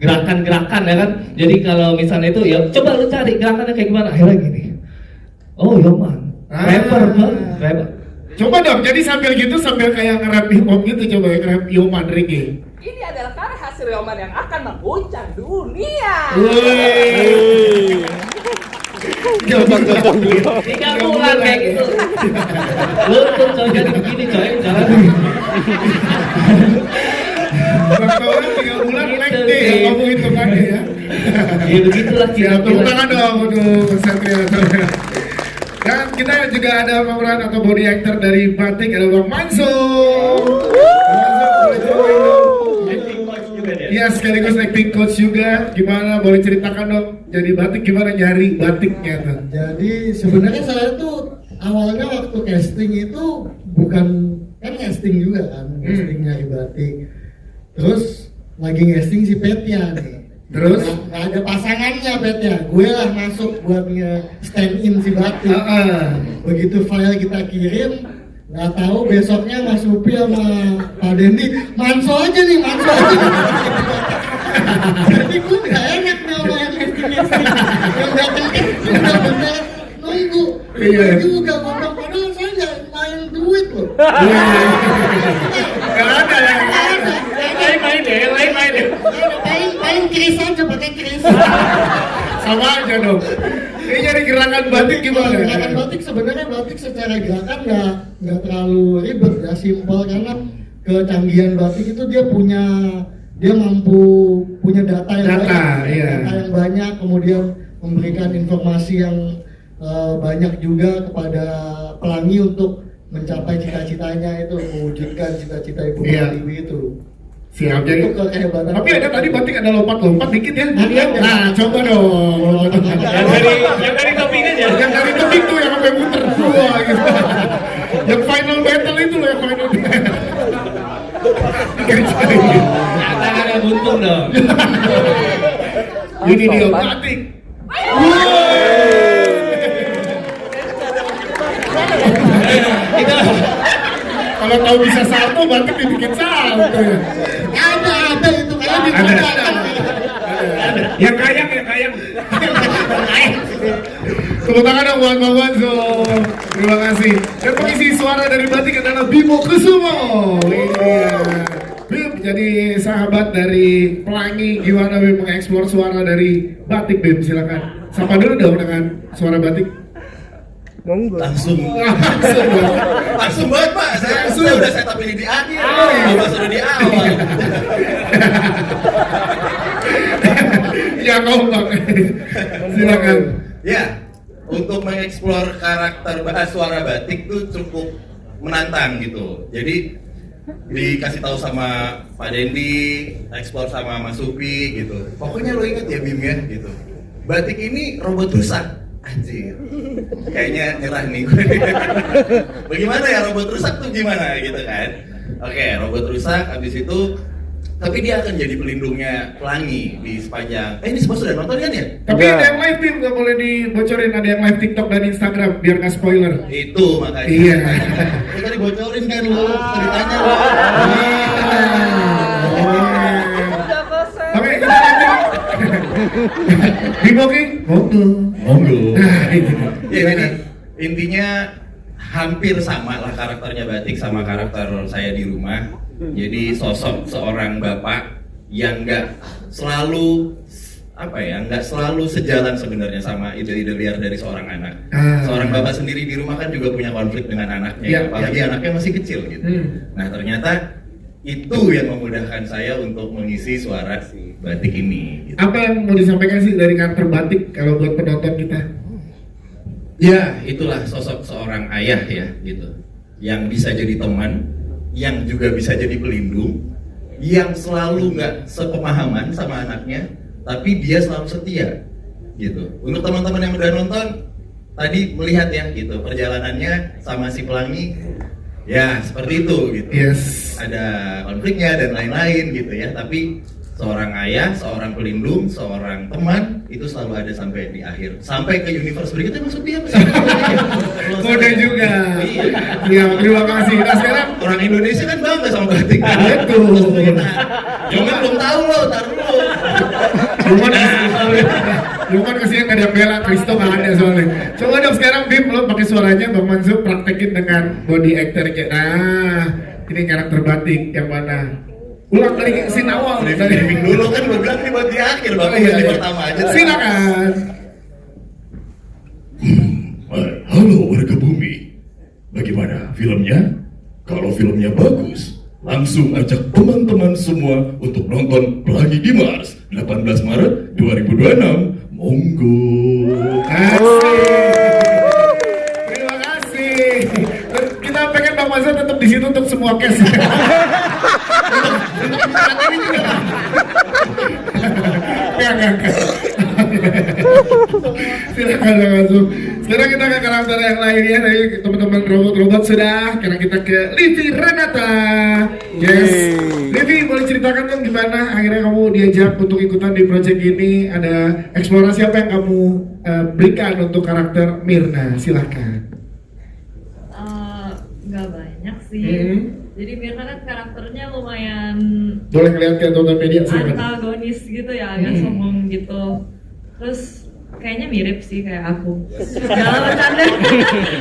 B: gerakan-gerakan ya kan. Jadi kalau misalnya itu ya coba lu cari gerakannya kayak gimana. Akhirnya gini. Oh, Yoman. Rapper.
A: Coba dong. Jadi sambil gitu sambil kayak nge-rap hip hop gitu coba ya, nge-rap Yoman reggae.
M: Ini adalah karya hasil Yoman yang akan mengguncang dunia.
A: Jangan
B: 3 bulan kayak gitu. Lu tuh coy jadi begini coy, jangan.
A: Bang Toel 3 bulan naik Nih, yang ngomong itu kan ya.
B: Ya begitulah
A: Siap, tepuk tangan dong untuk Satria. Dan kita juga ada pemeran atau body actor dari Batik, ada Bang Manso. Iya, sekaligus acting coach juga. Gimana, boleh ceritakan dong, jadi Batik gimana nyari batiknya tuh?
N: Jadi sebenarnya saya tuh awalnya waktu casting itu bukan kan casting juga kan, casting nyari batik. Terus lagi casting si Petya nih.
A: Terus?
N: Nggak ada pasangannya Petya, gue lah masuk buat stand in si batik. Begitu file kita kirim, nggak tahu besoknya Mas Upi sama Pak Dendi, Manso aja nih. Jadi gue nggak enak nih sama yang casting. Yang datang kan bener-bener nunggu.
A: Iya.
N: Juga gue bilang, padahal saya nggak main duit loh.
A: Gak ada lah. Lain deh.
N: Paling kris aja, pakai kris.
A: Sama aja dong. Ini nyari gerakan batik gimana?
N: Gerakan batik sebenarnya batik secara gerakan nggak terlalu ribet ya, simpel karena kecanggihan batik itu dia mampu punya data yang banyak, kemudian memberikan informasi yang banyak juga kepada pelangi untuk mencapai cita-citanya itu, mewujudkan cita-cita Ibu Pertiwi itu.
A: Siap, jadi
N: itu kehebatan.
A: Tapi ada tadi batik ada lompat-lompat dikit ya.
N: Ada.
A: Nah, coba dong.
B: Yang dari topik aja.
A: Yang dari topik tuh yang sampai muter dua gitu. Yang final battle itu loh, yang final battle.
B: Tangannya buntung dong.
A: Ini dia batik.
B: Itu
A: kalau tahu bisa salto, batik dibikin salto ya.
N: Ada itu kayak di
A: Yang kayang. Tepuk tangan dong buat Bang Wanzo. Terima kasih. Dan pengisi suara dari batik adalah Bimo Kusumo. Ini dia. Bim jadi sahabat dari Pelangi. Gimana Bim mengeksplor suara dari batik, Bim? Silakan. Sapa dulu dong dengan suara batik.
L: Langsung banget Pak, saya udah setup ini di akhir, sudah di awal.
A: Ya kompak. Silakan.
L: Ya, untuk mengeksplor karakter suara batik tuh cukup menantang gitu. Jadi dikasih tahu sama Pak Dendi, eksplor sama Mas Upi gitu. Pokoknya lo inget ya Bim ya gitu. Batik ini robot rusak. Anjir, kayaknya nyerah nih gue. Bagaimana ya robot rusak tuh gimana gitu kan? Oke, robot rusak habis itu, tapi dia akan jadi pelindungnya Pelangi di sepanjang. Ini semua sudah nonton kan ya?
A: Tapi ada yang live Bim, nggak boleh dibocorin. Ada yang live TikTok dan Instagram biar nggak spoiler.
L: Itu makanya.
A: Iya.
L: Kita dibocorin kan lu ceritanya.
A: Oke, kita lanjut. Bimo King,
L: Monggo. Ya, jadi intinya hampir sama lah karakternya batik sama karakter saya di rumah. Jadi sosok seorang bapak yang nggak selalu nggak selalu sejalan sebenarnya sama ide-ide liar dari seorang anak. Seorang bapak sendiri di rumah kan juga punya konflik dengan anaknya, apalagi anaknya masih kecil gitu. Nah ternyata itu yang memudahkan saya untuk mengisi suara si batik ini. Gitu.
A: Apa yang mau disampaikan sih dari karakter batik kalau buat penonton kita?
L: Ya, itulah sosok seorang ayah ya, gitu. Yang bisa jadi teman, yang juga bisa jadi pelindung, yang selalu nggak sepemahaman sama anaknya, tapi dia selalu setia, gitu. Untuk teman-teman yang udah nonton, tadi melihat ya, gitu, perjalanannya sama si Pelangi, ya seperti itu, gitu.
A: Yes.
L: Ada konfliknya dan lain-lain, gitu ya. Tapi seorang ayah, seorang pelindung, seorang teman itu selalu ada sampai di akhir, sampai ke universe berikutnya maksudnya apa sih?
A: Udah juga.
L: Iya,
A: terima kasih. Nah sekarang
L: orang Indonesia kan bangga sama batik.
A: Betul.
L: Cuma belum tahu loh, tar dulu.
A: Cuman kesian gak ada yang bela, Kristo gak ada soalnya. Coba dong sekarang Bim, lo pakai suaranya Bang Manzo praktekin dengan body actornya. Nah, ini karakter batik yang mana? Ulang dari scene awal.
L: Briefing dulu kan gue bilang ini buat di akhir, bapak di pertama aja.
A: Silakan.
O: Halo warga bumi, bagaimana filmnya? Kalau filmnya bagus, langsung ajak teman-teman semua untuk nonton Pelangi di Mars 18 Maret 2026. Monggo.
A: Terima kasih. Kita pengen Bang Mazhar tetap di situ untuk semua case. Enggak. Silakan langsung. Sekarang kita ke karakter yang lain ya. Tadi teman-teman robot-robot sudah. Sekarang kita ke Livi Renata. Yes. Livi, boleh ceritakan dong gimana akhirnya kamu diajak untuk ikutan di project ini? Ada eksplorasi apa yang kamu berikan untuk karakter Myrna? Silahkan.
G: Nggak banyak sih. Jadi Myrna kan karakternya lumayan
A: Boleh ngeliat ke tonton media silakan.
G: antagonis gitu ya, agak sombong gitu. Terus kayaknya mirip sih kayak aku. Jangan bercanda.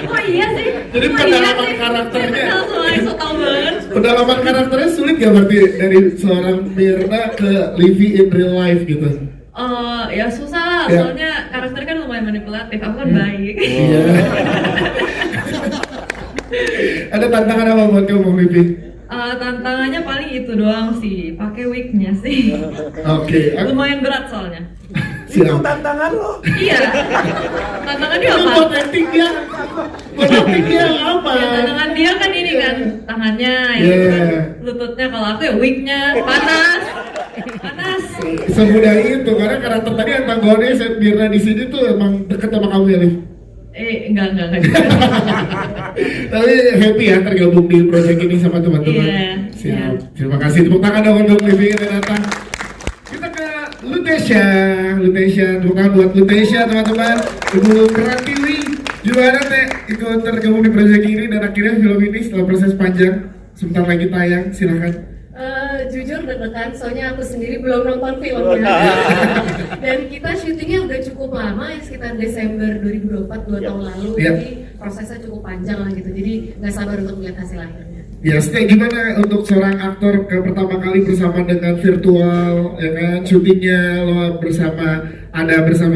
G: Oh iya sih.
A: Jadi
G: Oh
A: pendalaman
G: sih.
A: karakternya.
G: Kenal soalnya so tau banget.
A: Pendalaman karakternya sulit gak berarti dari seorang Myrna ke Livi in real life gitu?
G: Ya susah lah,
A: Ya.
G: soalnya karakternya kan lumayan manipulatif. Aku kan baik.
A: Iya. Ada tantangan apa buat kamu, Livi?
G: Tantangannya paling itu doang sih, pakai wignya sih.
A: Oke.
G: Lumayan berat soalnya.
A: Siap.
M: Tantangan lo.
G: Iya. Tantangannya
A: Itu
G: apa?
A: buat acting dia. Buat acting dia apa?
G: Ya, tantangan dia kan ini kan tangannya, ya
A: Yeah.
G: kan lututnya. Kalau aku ya wignya panas.
A: Semudah itu karena karakter tadi antagonis Myrna di sini tuh emang deket sama kamu ya, Liv.
G: Enggak.
A: Tapi happy ya tergabung di project ini sama teman-teman.
G: Iya.
A: Siap. Terima kasih. Tepuk tangan dong untuk Livi Renata. Kita ke Lutesia. Tepuk tangan buat Lutesia teman-teman. Ibu Pratiwi gimana teh ikut tergabung di project ini dan akhirnya film ini setelah proses panjang sebentar lagi tayang. Silahkan.
P: Jujur deg-degan, soalnya aku sendiri belum nonton filmnya. Dan kita syutingnya udah cukup lama ya, sekitar Desember 2024, 2 tahun lalu.
A: Yep.
P: Jadi prosesnya cukup panjang lah gitu, jadi nggak sabar untuk melihat hasil akhirnya.
A: Ya, gimana untuk seorang aktor ke pertama kali bersama dengan virtual, ya kan, syutingnya lo bersama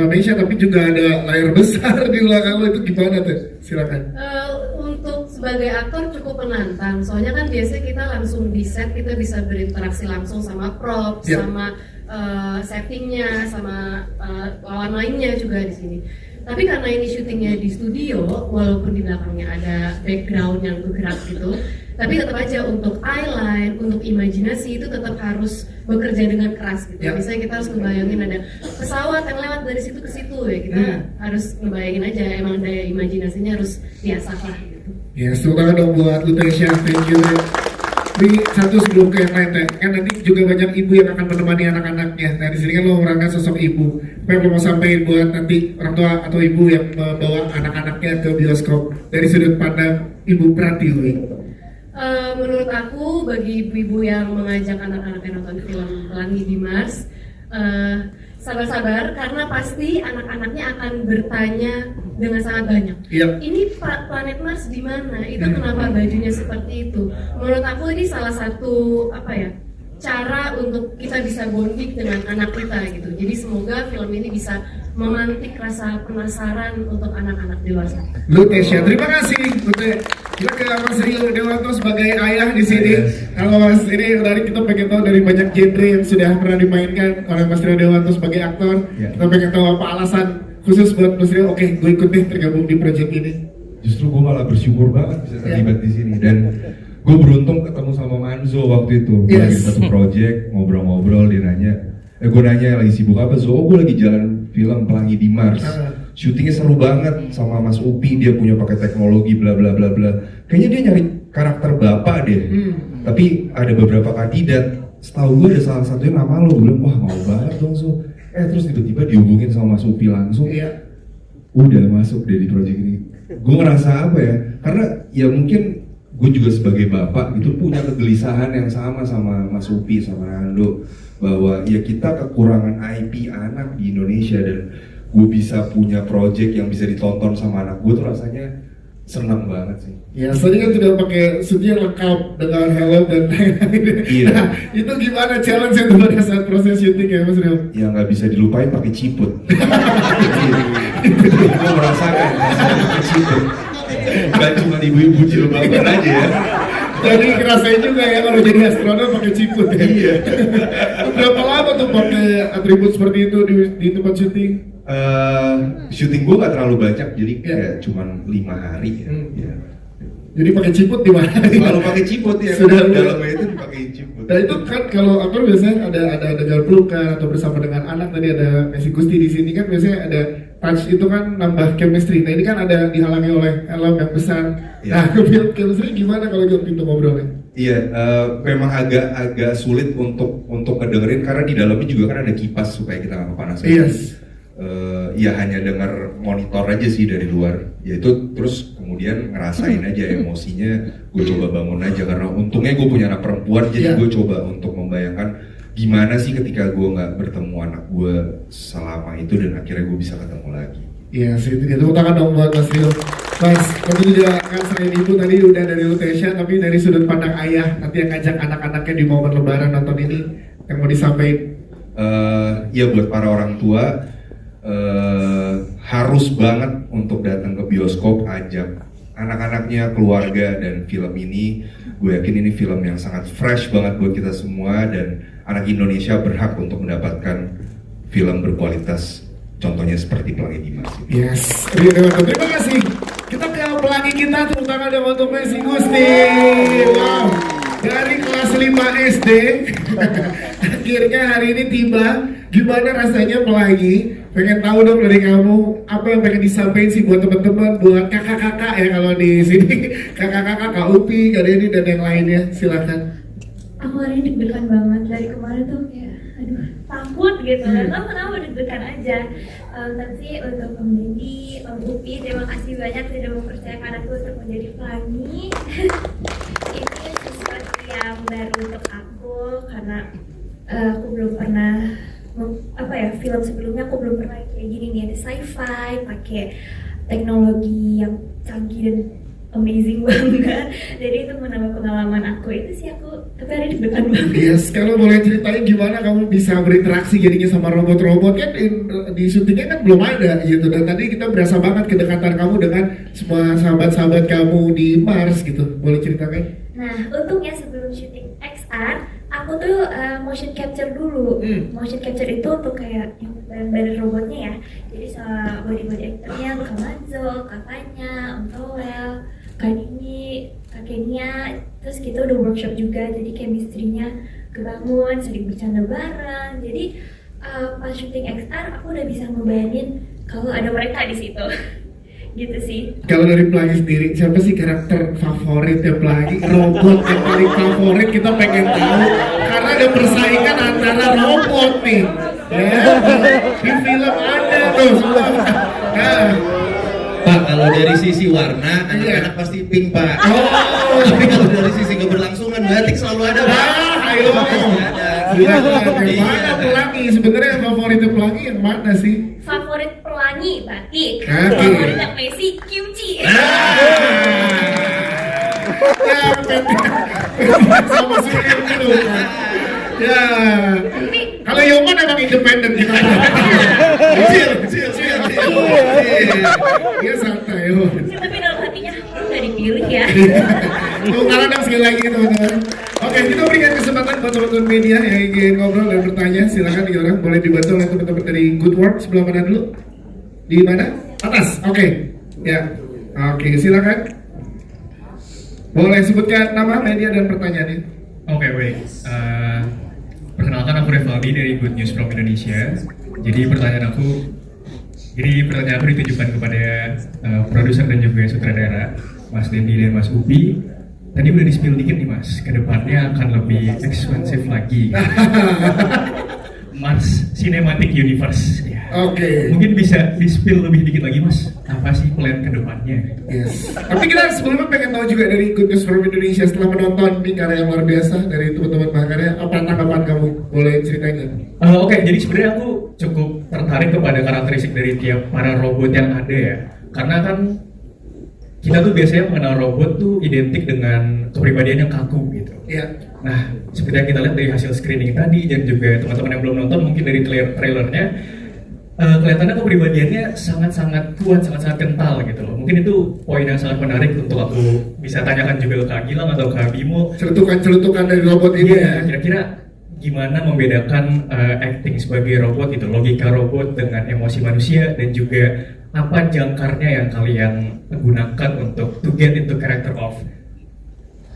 A: Meisha, tapi juga ada layar besar di belakang lo, itu gimana tuh? Silakan.
P: Untuk sebagai aktor cukup menantang, soalnya kan biasanya kita langsung di set, kita bisa berinteraksi langsung sama props,
A: Yep.
P: sama settingnya, sama lawan lainnya juga di sini. Tapi karena ini syutingnya di studio, walaupun di belakangnya ada background yang bergerak gitu, tapi tetap aja untuk eyeline, untuk imajinasi itu tetap harus bekerja dengan keras gitu.
A: Ya.
P: Misalnya kita harus ngebayangin ada pesawat yang lewat dari situ ke situ ya, kita harus ngebayangin aja, emang daya imajinasinya harus diasah lah gitu.
A: Ya, tepuk tangan dong buat Lutesia, thank you. Di satu sebelum ke yang lain, Teh. Kan nanti juga banyak ibu yang akan menemani anak-anaknya. Nah, di sini kan lo memerankan sosok ibu. Apa yang lo mau sampaikan buat nanti orang tua atau ibu yang membawa anak-anaknya ke bioskop dari sudut pandang Ibu Pratiwi?
P: Menurut aku, bagi ibu-ibu yang mengajak anak-anaknya nonton film Pelangi di Mars, sabar-sabar karena pasti anak-anaknya akan bertanya dengan sangat banyak.
A: Yep.
P: Ini planet Mars di mana? Itu kenapa bajunya seperti itu? Menurut aku ini salah satu cara untuk kita bisa bonding dengan anak kita gitu. Jadi semoga film ini bisa memantik rasa penasaran untuk anak-anak dewasa.
A: Lutesia, terima kasih. Kita ke Mas Rio Dewanto sebagai ayah di sini. Halo Mas, ini tadi kita pengen tahu dari banyak genre yang sudah pernah dimainkan oleh Mas Rio Dewanto sebagai aktor. Kita pengen tahu apa alasan khusus buat Mas Rio. Oke, gue ikut deh tergabung di project ini.
Q: Justru gue malah bersyukur banget bisa terlibat di sini dan gue beruntung ketemu sama Manzo waktu itu. Gue lagi satu project, ngobrol-ngobrol, dia nanya, gue nanya lagi sibuk apa? So, gue lagi jalan film Pelangi di Mars. Syutingnya seru banget sama Mas Upi, dia punya pakai teknologi bla bla bla bla. Kayaknya dia nyari karakter bapak deh. Tapi ada beberapa kandidat. Setahu gue ada salah satunya nama lo. Gue bilang, wah mau banget dong So. Terus tiba-tiba dihubungin sama Mas Upi langsung. Udah masuk deh di project ini. Gue ngerasa apa ya? Karena ya mungkin gue juga sebagai bapak itu punya kegelisahan yang sama Mas Upi sama Nando, bahwa ya kita kekurangan IP anak di Indonesia dan gue bisa punya project yang bisa ditonton sama anak gue tuh rasanya senang banget sih.
A: Ya, soalnya kan sudah pakai studio lengkap dengan helm dan lain-lain.
Q: Iya.
A: Nah, itu gimana challenge itu pada saat proses syuting ya Mas Rio?
Q: Ya nggak bisa dilupain pakai ciput. Gue merasakan pakai ciput. Gak cuma ibu-ibu jilbaban aja ya.
A: Jadi ngerasain juga ya kalau jadi astronot pakai ciput ya. Iya. Berapa lama tuh pakai atribut seperti itu di tempat syuting?
Q: Syuting gue gak terlalu banyak, jadi kayak cuman 5 hari ya.
A: Jadi pakai ciput di mana?
Q: Selalu pakai ciput ya.
A: Sudah
Q: dalamnya itu dipakai ciput.
A: Nah itu kan kalau aktor biasanya ada pelukan atau bersama dengan anak, tadi ada Messi Gusti di sini kan biasanya ada touch itu kan nambah chemistry. Nah ini kan ada dihalangi oleh helm yang besar. Nah chemistry gimana kalau gitu ngobrolnya?
Q: Iya, memang agak sulit untuk ngedengerin karena di dalamnya juga kan ada kipas supaya kita nggak kepanasan.
A: Yes.
Q: Ya hanya dengar monitor aja sih dari luar. Ya itu terus kemudian ngerasain aja emosinya. Gue coba bangun aja karena untungnya gue punya anak perempuan, jadi gue coba untuk membayangkan gimana sih ketika gue nggak bertemu anak gue selama itu dan akhirnya gue bisa ketemu lagi.
A: Iya sih, itu dia. Tepuk tangan dong buat Mas Rio. Mas, tentu juga kan selain ibu tadi udah dari Lutesha, tapi dari sudut pandang ayah nanti yang ngajak anak-anaknya di momen lebaran nonton ini yang mau disampaikan?
Q: Ya buat para orang tua harus banget untuk datang ke bioskop, ajak anak-anaknya, keluarga, dan film ini gue yakin ini film yang sangat fresh banget buat kita semua dan anak Indonesia berhak untuk mendapatkan film berkualitas contohnya seperti Pelangi Dimas.
A: Yes, terima kasih. Kita ke pelangi kita, tepuk tangan dong untuk Messi Gusti. Wow, dari kelas 5 SD akhirnya hari ini tiba. Gimana rasanya pelangi? Pengen tahu dong dari kamu apa yang pengen disampaikan sih buat teman-teman, buat kakak-kakak ya kalau di sini, kakak-kakak, Kak Upi, Kak Denny dan yang lainnya, silakan.
J: Aku hari ini deg-degan banget dari kemarin tuh kayak aduh takut gitu, nggak tahu kenapa deg-degan aja. Tapi untuk Om Denny, Om Upi, terima kasih banyak sudah mempercayakan aku untuk menjadi pelangi. Ini sesuatu yang baru untuk aku karena aku belum pernah film sebelumnya aku belum pernah kayak gini nih, ada sci-fi pakai teknologi yang canggih dan amazing banget. Jadi itu menambah pengalaman aku, itu sih aku tapi hari deg-degan banget.
A: Yes, kalau boleh ceritain gimana kamu bisa berinteraksi jadinya sama robot-robot kan di syutingnya kan belum ada gitu, dan tadi kita berasa banget kedekatan kamu dengan semua sahabat-sahabat kamu di Mars gitu, boleh ceritakan?
J: Nah, untungnya sebelum syuting XR, aku tuh motion capture dulu. Motion capture itu untuk kayak yang badan robotnya ya. Jadi sama body actornya, Kak Manzo, kakaknya, Om Towel, Kak Nini, Kak Kenia. Terus kita udah workshop juga, jadi chemistry-nya kebangun, sering bercanda bareng. Jadi pas syuting XR, aku udah bisa ngebayangin kalau ada mereka di situ. Gitu sih.
A: Kalau dari Pelangi sendiri, siapa sih karakter favorit ya Pelangi? Robot yang paling favorit kita pengen tahu karena ada persaingan antara robot nih. Ya, di film ada tuh semua. Nah.
L: Pak, kalau dari sisi warna, anak-anak pasti pink Pak. Tapi kalau dari sisi keberlangsungan, batik selalu ada Pak.
A: Ayo. Yang mana Pelangi? Sebenarnya favoritnya Pelangi yang mana sih?
J: Favorit Pelangi batik.
A: Favorit
J: yang Messi kimchi.
A: Sama Surya dulu. Ya. Kalau Yoman emang independen kita. Chill. Dia santai.
J: Tapi dalam hatinya nggak dipilih ya.
A: Tepuk tangan dong sekali lagi teman-teman. Oke, kita berikan kesempatan buat teman-teman media yang ingin ngobrol dan bertanya. Silakan di orang boleh dibantu oleh teman-teman dari Good Work sebelah mana dulu? Di mana? Atas. Oke. Ya. Oke, silakan. Boleh sebutkan nama, media dan pertanyaannya.
R: Oke, baik. Perkenalkan aku Revaldi dari Good News from Indonesia. Jadi pertanyaan aku ditujukan kepada produser dan juga sutradara Mas Dendi dan Mas Upi. Tadi udah di-spill dikit nih Mas, kedepannya akan lebih expensive lagi. Mars Cinematic Universe. Ya.
A: Oke.
R: Mungkin bisa di-spill lebih dikit lagi Mas, apa sih plan kedepannya?
A: Yes. Tapi kita sebelumnya pengen tahu juga dari Good News from Indonesia setelah menonton nih karya yang luar biasa dari teman-teman mahakarya, apa tanggapan kamu? Boleh ceritain nggak?
R: Oke, jadi sebenarnya aku cukup tertarik kepada karakteristik dari tiap para robot yang ada ya. Karena kan kita tuh biasanya mengenal robot tuh identik dengan kepribadian yang kaku gitu.
A: Iya.
R: Nah, seperti yang kita lihat dari hasil screening tadi dan juga teman-teman yang belum nonton mungkin dari trailernya, kelihatannya kepribadiannya sangat-sangat kuat, sangat-sangat kental gitu loh. Mungkin itu poin yang sangat menarik untuk aku bisa tanyakan juga ke Kak Gilang atau Kak Bimo.
A: Celutukan dari robot ini ya.
R: Kira-kira gimana membedakan acting sebagai robot itu, logika robot dengan emosi manusia, dan juga apa jangkarnya yang kalian gunakan untuk to get into character of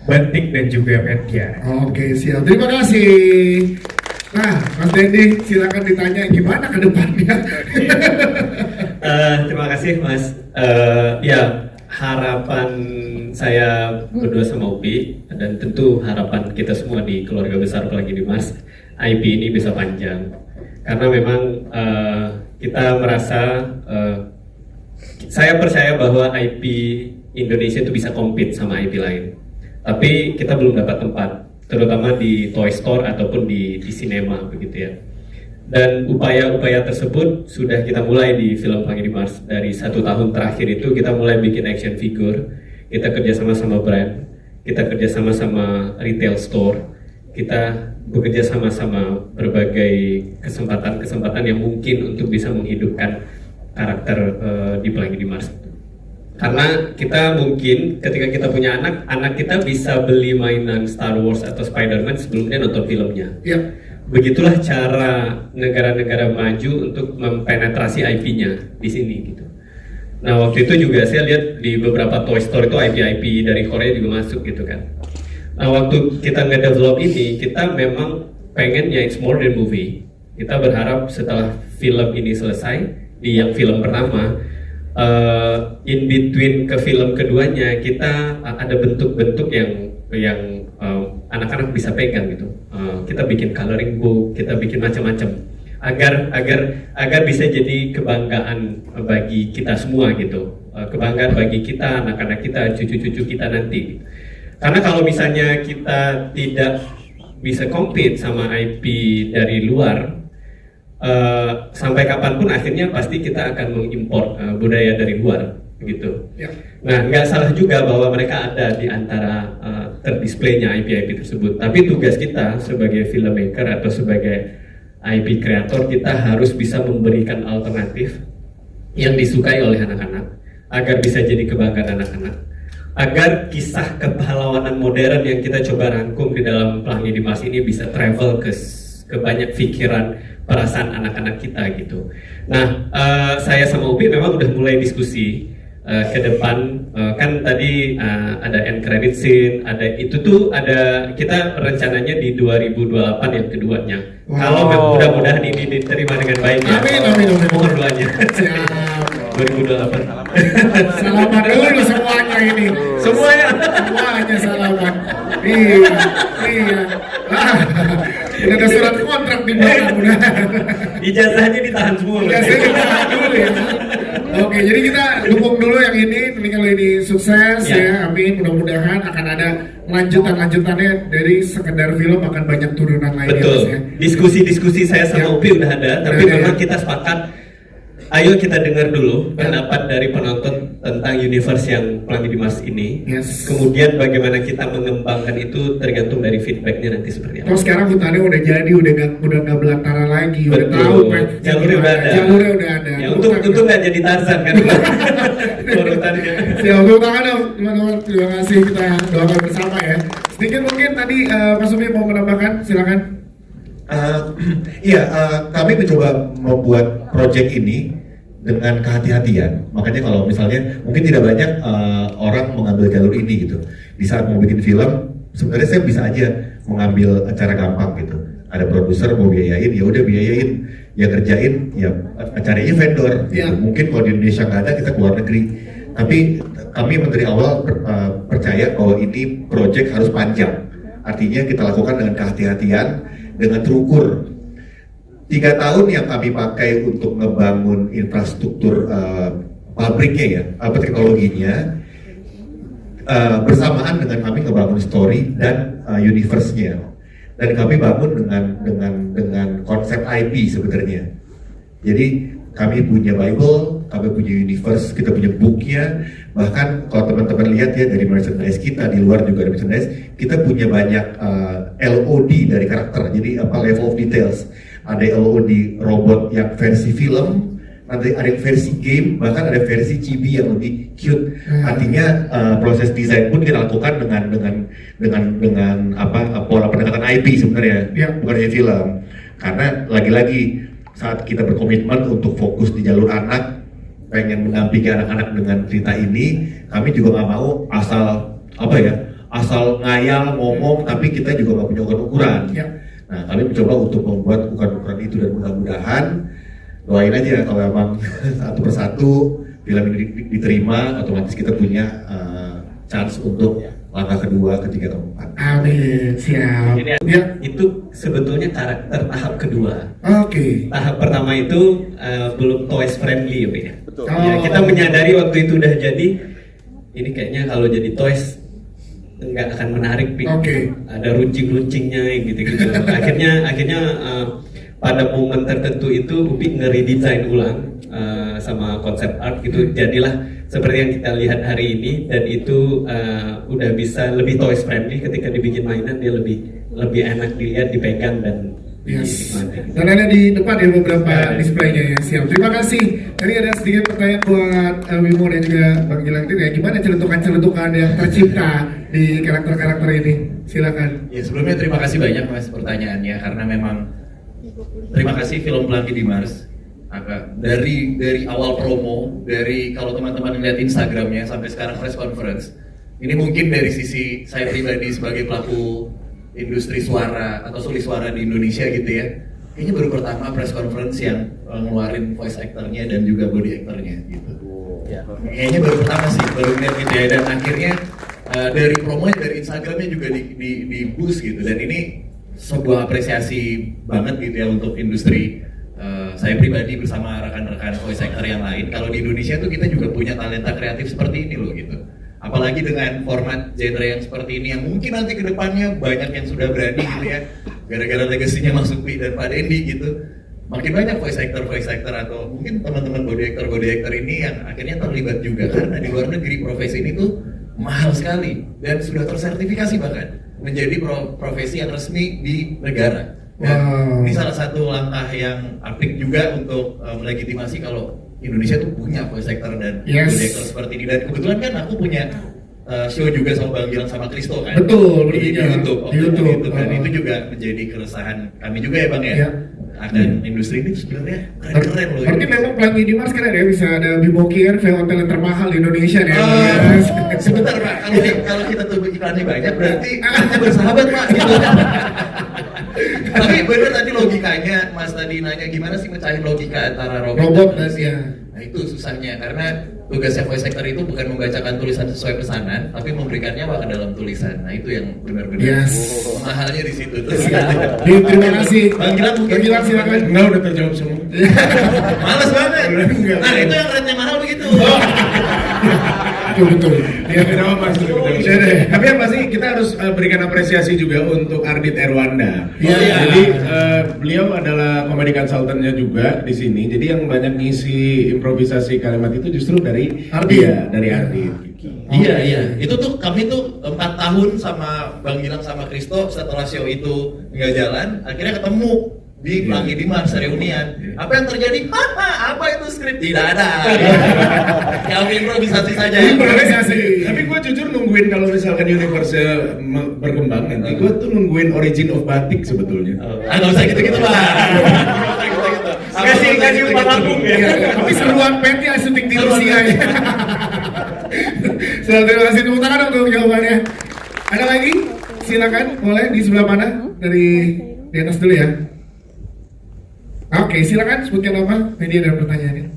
R: Batik dan juga Petya.
A: Oke, siap. Terima kasih. Nah, Mas Dendi, silakan ditanya gimana ke depannya.
C: Terima kasih Mas. Ya, harapan saya berdua sama Upi, dan tentu harapan kita semua di keluarga besar apalagi di Mars, IP ini bisa panjang. Karena memang kita merasa, saya percaya bahwa IP Indonesia itu bisa compete sama IP lain. Tapi kita belum dapat tempat, terutama di toy store ataupun di sinema begitu ya. Dan upaya-upaya tersebut sudah kita mulai di film Pelangi di Mars. Dari 1 tahun terakhir itu kita mulai bikin action figure, kita kerja sama brand, kita kerja sama retail store, kita bekerja sama berbagai kesempatan-kesempatan yang mungkin untuk bisa menghidupkan karakter di Pelangi di Mars. Karena kita mungkin ketika kita punya anak kita bisa beli mainan Star Wars atau Spider-Man sebelum dia nonton filmnya.
A: Ya.
C: Begitulah cara negara-negara maju untuk mempenetrasi IP-nya di sini gitu. Nah waktu itu juga saya lihat di beberapa toy store itu IP dari Korea juga masuk gitu kan. Nah waktu kita nge-develop ini, kita memang pengen ya it's more than movie. Kita berharap setelah film ini selesai, di yang film pertama, in between ke film keduanya kita ada bentuk-bentuk yang anak-anak bisa pegang gitu. Kita bikin coloring book, kita bikin macam-macam agar bisa jadi kebanggaan bagi kita semua gitu, kebanggaan bagi kita, anak-anak kita, cucu-cucu kita nanti. Karena kalau misalnya kita tidak bisa compete sama IP dari luar, sampai kapanpun akhirnya pasti kita akan mengimpor budaya dari luar begitu. Ya. Nah, nggak salah juga bahwa mereka ada di antara terdisplaynya IP tersebut. Tapi tugas kita sebagai filmmaker atau sebagai IP kreator, kita harus bisa memberikan alternatif yang disukai oleh anak-anak agar bisa jadi kebanggaan anak-anak. Agar kisah kepahlawanan modern yang kita coba rangkum di dalam Pelangi di Mars ini bisa travel ke banyak pikiran, perasaan anak-anak kita gitu. Nah, saya sama Upi memang udah mulai diskusi ke depan. Kan tadi ada end credit scene, ada itu tuh ada kita rencananya di 2028 yang keduanya. Wow. Kalau mudah-mudahan ini diterima dengan baik ya. Amin. Mohon doanya. 2028.
A: Selamat dulu semuanya ini. Semuanya selamat. Iya. Udah ada surat kontrak di belakang udah.
C: Ijazahnya ditahan semua.
A: Ijazahnya ditahan dulu ya. Oke, jadi kita dukung dulu yang ini. Kalau ini sukses ya, amin. Mudah-mudahan akan ada lanjutannya dari sekedar film, akan banyak turunan lainnya.
C: Betul.
A: Ya.
C: Diskusi saya sama Upi udah ada, tapi memang kita sepakat. Ayo kita dengar dulu pendapat dari penonton tentang universe yang Pelangi di Mars ini.
A: Yes.
C: Kemudian bagaimana kita mengembangkan itu tergantung dari feedbacknya nanti seperti apa.
A: Terus sekarang hutannya udah jadi, udah nggak belantara lagi,
C: betul.
A: Udah tahu
C: jalurnya udah ada.
A: Ya,
C: untuk nggak jadi Tarzan kan. Hutannya.
A: Siap, tepuk tangan dong teman-teman. Terima kasih, kita doakan bersama ya. Sedikit mungkin tadi Mas Umi mau menambahkan, silakan.
F: Kami mencoba membuat project ini dengan kehati-hatian. Makanya kalau misalnya mungkin tidak banyak orang mengambil jalur ini gitu. Di saat mau bikin film, sebenarnya saya bisa aja mengambil acara gampang gitu. Ada produser mau biayain, ya udah biayain. Yang kerjain, ya carinya vendor. Gitu. Mungkin kalau di Indonesia nggak ada, kita keluar negeri. Tapi kami dari awal percaya bahwa ini project harus panjang. Artinya kita lakukan dengan kehati-hatian, dengan terukur. 3 tahun yang kami pakai untuk ngebangun infrastruktur pabriknya ya, teknologinya, bersamaan dengan kami ngebangun story dan universe-nya. Dan kami bangun dengan konsep IP sebenarnya. Jadi kami punya Bible, kami punya universe, kita punya booknya. Bahkan kalau teman-teman lihat ya dari merchandise kita, di luar juga ada merchandise, kita punya banyak LOD dari karakter, jadi level of details. ada LOD robot yang versi film, nanti ada versi game, bahkan ada versi chibi yang lebih cute. Artinya proses desain pun kita lakukan dengan pola pendekatan IP sebenarnya, bukan hanya film. Karena lagi-lagi saat kita berkomitmen untuk fokus di jalur anak, pengen mendampingi anak-anak dengan cerita ini, kami juga nggak mau asal ngayal ngomong, tapi kita juga nggak punya ukuran. Nah, kami mencoba untuk membuat ukuran itu, dan mudah-mudahan doain aja kalau emang satu persatu film ini diterima, otomatis kita punya chance untuk langkah kedua, ketiga, keempat.
A: Amin, siap.
S: Itu sebetulnya karakter tahap kedua.
A: Oke.
S: Tahap pertama itu belum toys friendly ya.
A: Betul.
S: Ya, kita menyadari waktu itu udah jadi, ini kayaknya kalau jadi toys nggak akan menarik,
A: Oke.
S: Ada runcing-runcingnya gitu-gitu. akhirnya pada momen tertentu itu Upi nge-redesign ulang sama konsep art gitu, jadilah seperti yang kita lihat hari ini, dan itu udah bisa lebih toys friendly. Ketika dibikin mainan dia lebih enak dilihat, dipegang, dan dinikmati.
A: Dan ada di depan ya beberapa displaynya ya, siap. Terima kasih. Tadi ada sedikit pertanyaan buat Wimo dan juga Bang Gilang itu ya, gimana celutukan-celutukan yang tercipta di karakter-karakter ini? Silakan.
I: Ya, sebelumnya terima kasih banyak Mas pertanyaannya, karena memang terima kasih Film Pelangi di Mars. Dari awal promo, dari kalau teman-teman lihat Instagramnya sampai sekarang press conference, ini mungkin dari sisi saya pribadi sebagai pelaku industri suara atau suli suara di Indonesia gitu ya, kayaknya baru pertama press conference yang ngeluarin voice actornya dan juga body actornya gitu. Kayaknya baru pertama sih, baru lihat gitu ya, dan akhirnya dari promo dari Instagramnya juga di boost gitu, dan ini sebuah apresiasi banget gitu ya untuk industri. Saya pribadi bersama rekan-rekan voice actor yang lain, kalau di Indonesia tuh kita juga punya talenta kreatif seperti ini loh gitu. Apalagi dengan format genre yang seperti ini, yang mungkin nanti ke depannya banyak yang sudah berani gitu ya, gara-gara legasinya Mas Upi dan Pak Dendi gitu, makin banyak voice actor atau mungkin teman-teman body actor ini yang akhirnya terlibat juga, karena di luar negeri profesi ini tuh mahal sekali dan sudah tersertifikasi bahkan menjadi profesi yang resmi di negara. Dan ini salah satu langkah yang apik juga untuk melegitimasi kalau Indonesia tuh punya voice actor dan body actor seperti ini. Dan kebetulan kan aku punya show juga sama Bang Gilang sama Kristo kan.
A: Betul,
I: di YouTube.
A: Di YouTube.
I: Dan itu juga menjadi keresahan kami juga ya Bang ya. Akan industri ini sebenarnya keren loh.
A: Berarti memang Pelangi di Mars keren ya, bisa ada Bimokier, hotel yang termahal di Indonesia ya.
I: Sebentar Pak, kalau kita tuh iklannya banyak berarti kita bersahabat Pak gitu. Tapi benar tadi logikanya, Mas tadi nanya gimana sih mecahin logika antara robot dan manusia. Nah itu susahnya, karena tugasnya voice actor itu bukan membacakan tulisan sesuai pesanan, tapi memberikan nyawa ke dalam tulisan. Nah itu yang benar-benar mahalnya di situ.
A: Terima kasih. Bang Gilang silakan.
K: Enggak, udah terjawab semua.
I: Males banget. Nah itu yang rate-nya mahal begitu.
A: Betul.
K: Ya, tapi yang pasti kita harus berikan apresiasi juga untuk Ardit Erwanda. Jadi beliau adalah comedy consultant-nya juga di sini. Jadi yang banyak ngisi improvisasi kalimat itu justru dari Ardit.
I: Iya. Itu tuh kami tuh 4 tahun sama Bang Gilang sama Kristo, setelah show itu nggak jalan, akhirnya ketemu di Pelangi di Mars reunian. Apa yang terjadi? Apa itu skrip? Tidak ada. Ya improvisasi saja.
K: Tapi gue jujur nungguin kalau misalkan universe berkembang nanti, gue tuh nungguin origin of batik sebetulnya.
I: Nggak usah gitu-gitu Pak.
K: Kasih umpan lambung ya.
A: Tapi seruan penty syuting di Rusia ya. Terima kasih, tepuk tangan untuk jawabannya. Ada lagi? Silakan, boleh di sebelah mana? Dari di atas dulu ya. Oke, silakan sebutkan nama, media dan pertanyaannya.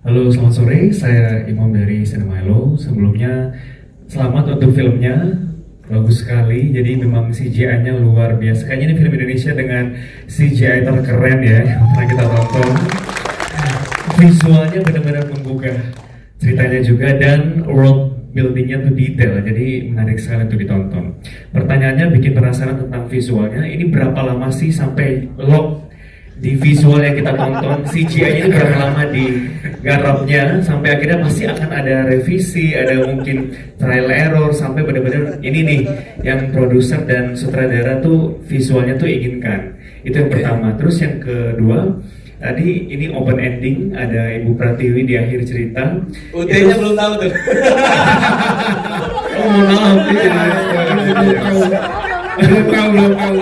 R: Halo, selamat sore. Saya Imam dari Cinemailo. Sebelumnya selamat untuk filmnya, bagus sekali. Jadi memang CGI-nya luar biasa. Kayaknya ini film Indonesia dengan CGI terkeren ya yang pernah kita tonton. Visualnya benar-benar membuka ceritanya juga, dan world buildingnya tuh detail, jadi menarik sekali untuk ditonton. Pertanyaannya bikin penasaran tentang visualnya. Ini berapa lama sih sampai lock di visual yang kita tonton? CGI-nya berapa lama digarapnya sampai akhirnya pasti akan ada revisi, ada mungkin trial error sampai benar-benar ini nih yang produser dan sutradara tuh visualnya tuh inginkan. Itu yang pertama. Terus yang kedua, tadi ini open ending, ada Ibu Pratiwi di akhir cerita.
S: UT-nya belum tahu tuh.
R: Oh maaf, belum tahu.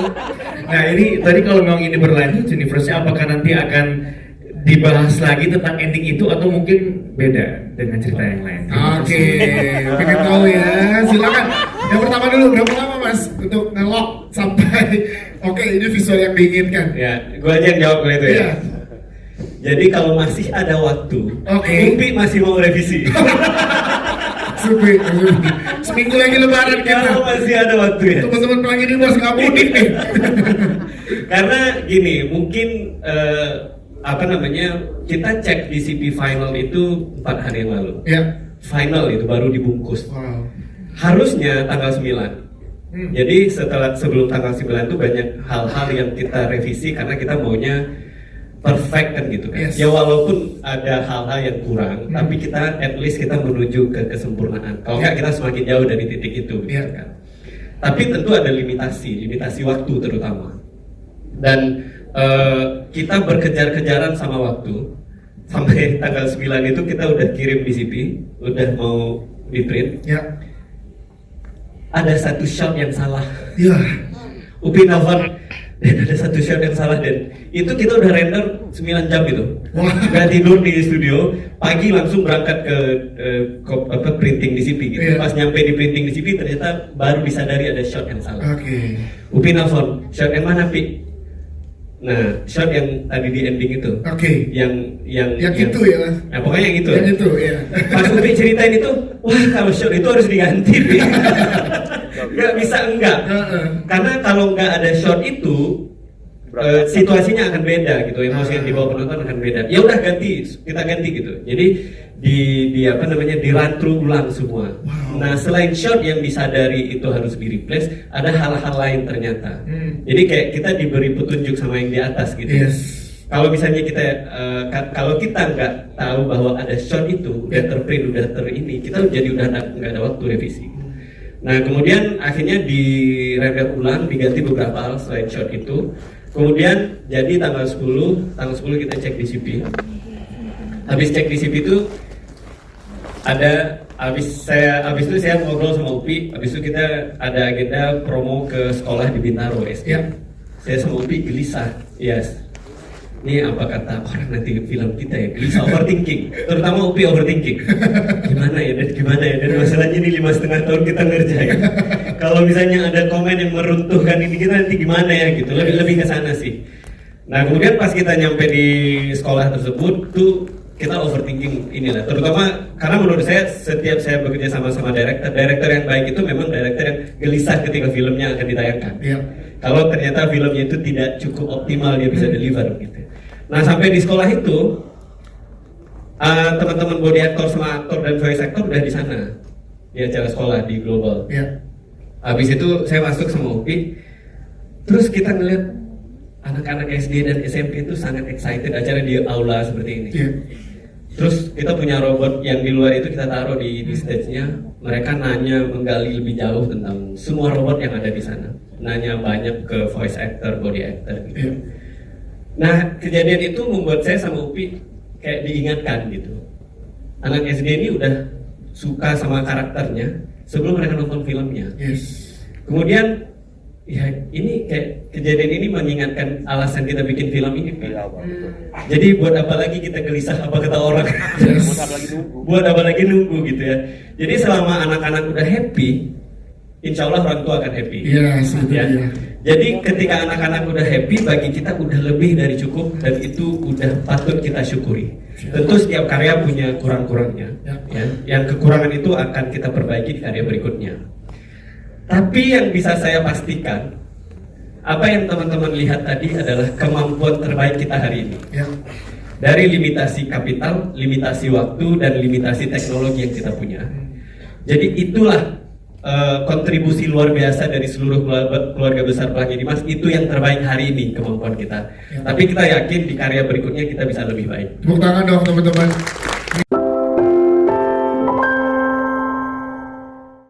R: Nah ini tadi kalau memang ini berlanjut universe-nya, apakah nanti akan dibahas lagi tentang ending itu atau mungkin beda dengan cerita yang lain?
A: Oke, pengen tahu ya. Silakan. Yang pertama dulu, berapa lama Mas untuk nge-lock sampai oke ini visual yang diinginkan?
S: Ya, gua aja yang jawab kalau itu ya.
A: Iya.
S: Jadi kalau masih ada waktu,
A: Oke.
S: Upi masih mau revisi.
A: Supi. Seminggu lagi lebaran kita.
S: Kalau masih ada waktu ya.
A: Teman-teman pelanggan ini Mas nggak mudik nih.
S: Karena gini, mungkin apa namanya, kita cek DCP final itu 4 hari yang lalu.
A: Ya.
S: Final itu baru dibungkus.
A: Wow.
S: Harusnya tanggal 9. Jadi sebelum tanggal 9 itu banyak hal-hal yang kita revisi karena kita maunya perfect kan gitu kan.
A: Yes.
S: Ya walaupun ada hal-hal yang kurang, tapi kita at least kita menuju ke kesempurnaan. Kalau nggak kita semakin jauh dari titik itu gitu kan. Tapi tentu ada limitasi waktu terutama. Dan kita berkejar-kejaran sama waktu. Sampai tanggal 9 itu kita udah kirim DCP, udah mau di print.
A: Ya.
S: Ada satu shot yang salah.
A: Ya.
S: Upi nelfon, dan ada satu shot yang salah, dan itu kita udah render 9 jam gitu. Gak tidur di studio, pagi langsung berangkat ke printing DCP gitu.
A: Yeah.
S: Pas nyampe di printing DCP ternyata baru disadari ada shot yang salah.
A: Oke.
S: Upi nelfon, shot yang mana Pi? Nah, shot yang tadi di ending itu.
A: Oke.
S: Yang
A: itu ya Mas.
S: Nah, pokoknya yang itu.
A: Yang itu ya.
S: Pas Upi ceritain itu, wah kalau shot itu harus diganti Pi. Gak bisa enggak. Karena kalau nggak ada shot itu, situasinya akan beda gitu, emosi yang dibawa penonton akan beda. Ya udah ganti, kita ganti gitu. Jadi di apa namanya, dirantru ulang semua. Nah selain shot yang disadari itu harus di replace, ada hal-hal lain ternyata. Jadi kayak kita diberi petunjuk sama yang di atas gitu.
A: Yes.
S: Kalau misalnya kita kalau kita nggak tahu bahwa ada shot itu udah terprint, udah ini, kita jadi udah nggak ada waktu revisi. Nah kemudian akhirnya di render ulang, diganti beberapa hal selain shot itu. Kemudian jadi tanggal 10 kita cek DCP. Habis cek DCP itu habis itu saya ngobrol sama Upi. Habis itu kita ada agenda promo ke sekolah di Bintaro SD. Saya sama Upi gelisah. Yes. Ini apa kata orang nanti film kita ya, gelisah, overthinking. Terutama Upi overthinking. Gimana ya dan masalahnya ini 5,5 tahun kita ngerjain. Kalau misalnya ada komen yang meruntuhkan ini kita nanti gimana ya gitu, lebih ke sana sih. Nah kemudian pas kita nyampe di sekolah tersebut tuh kita overthinking inilah, terutama karena menurut saya setiap saya bekerja sama director yang baik itu memang director yang gelisah ketika filmnya akan ditayangkan. Kalau ternyata filmnya itu tidak cukup optimal dia bisa deliver gitu. Nah sampai di sekolah itu teman-teman body actor sama aktor dan voice actor udah di sana di acara sekolah di Global. Habis itu saya masuk sama Upi, terus kita ngeliat anak-anak SD dan SMP itu sangat excited acara di aula seperti ini. Terus kita punya robot yang di luar itu kita taruh di stage-nya. Mereka nanya, menggali lebih jauh tentang semua robot yang ada di sana. Nanya banyak ke voice actor, body actor gitu. Nah kejadian itu membuat saya sama Upi kayak diingatkan gitu. Anak SD ini udah suka sama karakternya sebelum mereka nonton filmnya. Kemudian ya ini kayak kejadian ini mengingatkan alasan kita bikin film ini. Jadi buat apa lagi kita gelisah apa kata orang? Buat apa lagi nunggu gitu ya. Jadi selama anak-anak udah happy, insya Allah orang tua akan happy. Jadi ketika anak-anak udah happy, bagi kita udah lebih dari cukup dan itu udah patut kita syukuri. Tentu setiap karya punya kurang-kurangnya. Ya. Yang kekurangan itu akan kita perbaiki di karya berikutnya. Tapi yang bisa saya pastikan, apa yang teman-teman lihat tadi adalah kemampuan terbaik kita hari ini. Dari limitasi kapital, limitasi waktu, dan limitasi teknologi yang kita punya. Jadi itulah kontribusi luar biasa dari seluruh keluarga besar Pelangi Dimas. Itu yang terbaik hari ini kemampuan kita. Tapi kita yakin di karya berikutnya kita bisa lebih baik.
A: Tepuk tangan dong teman-teman.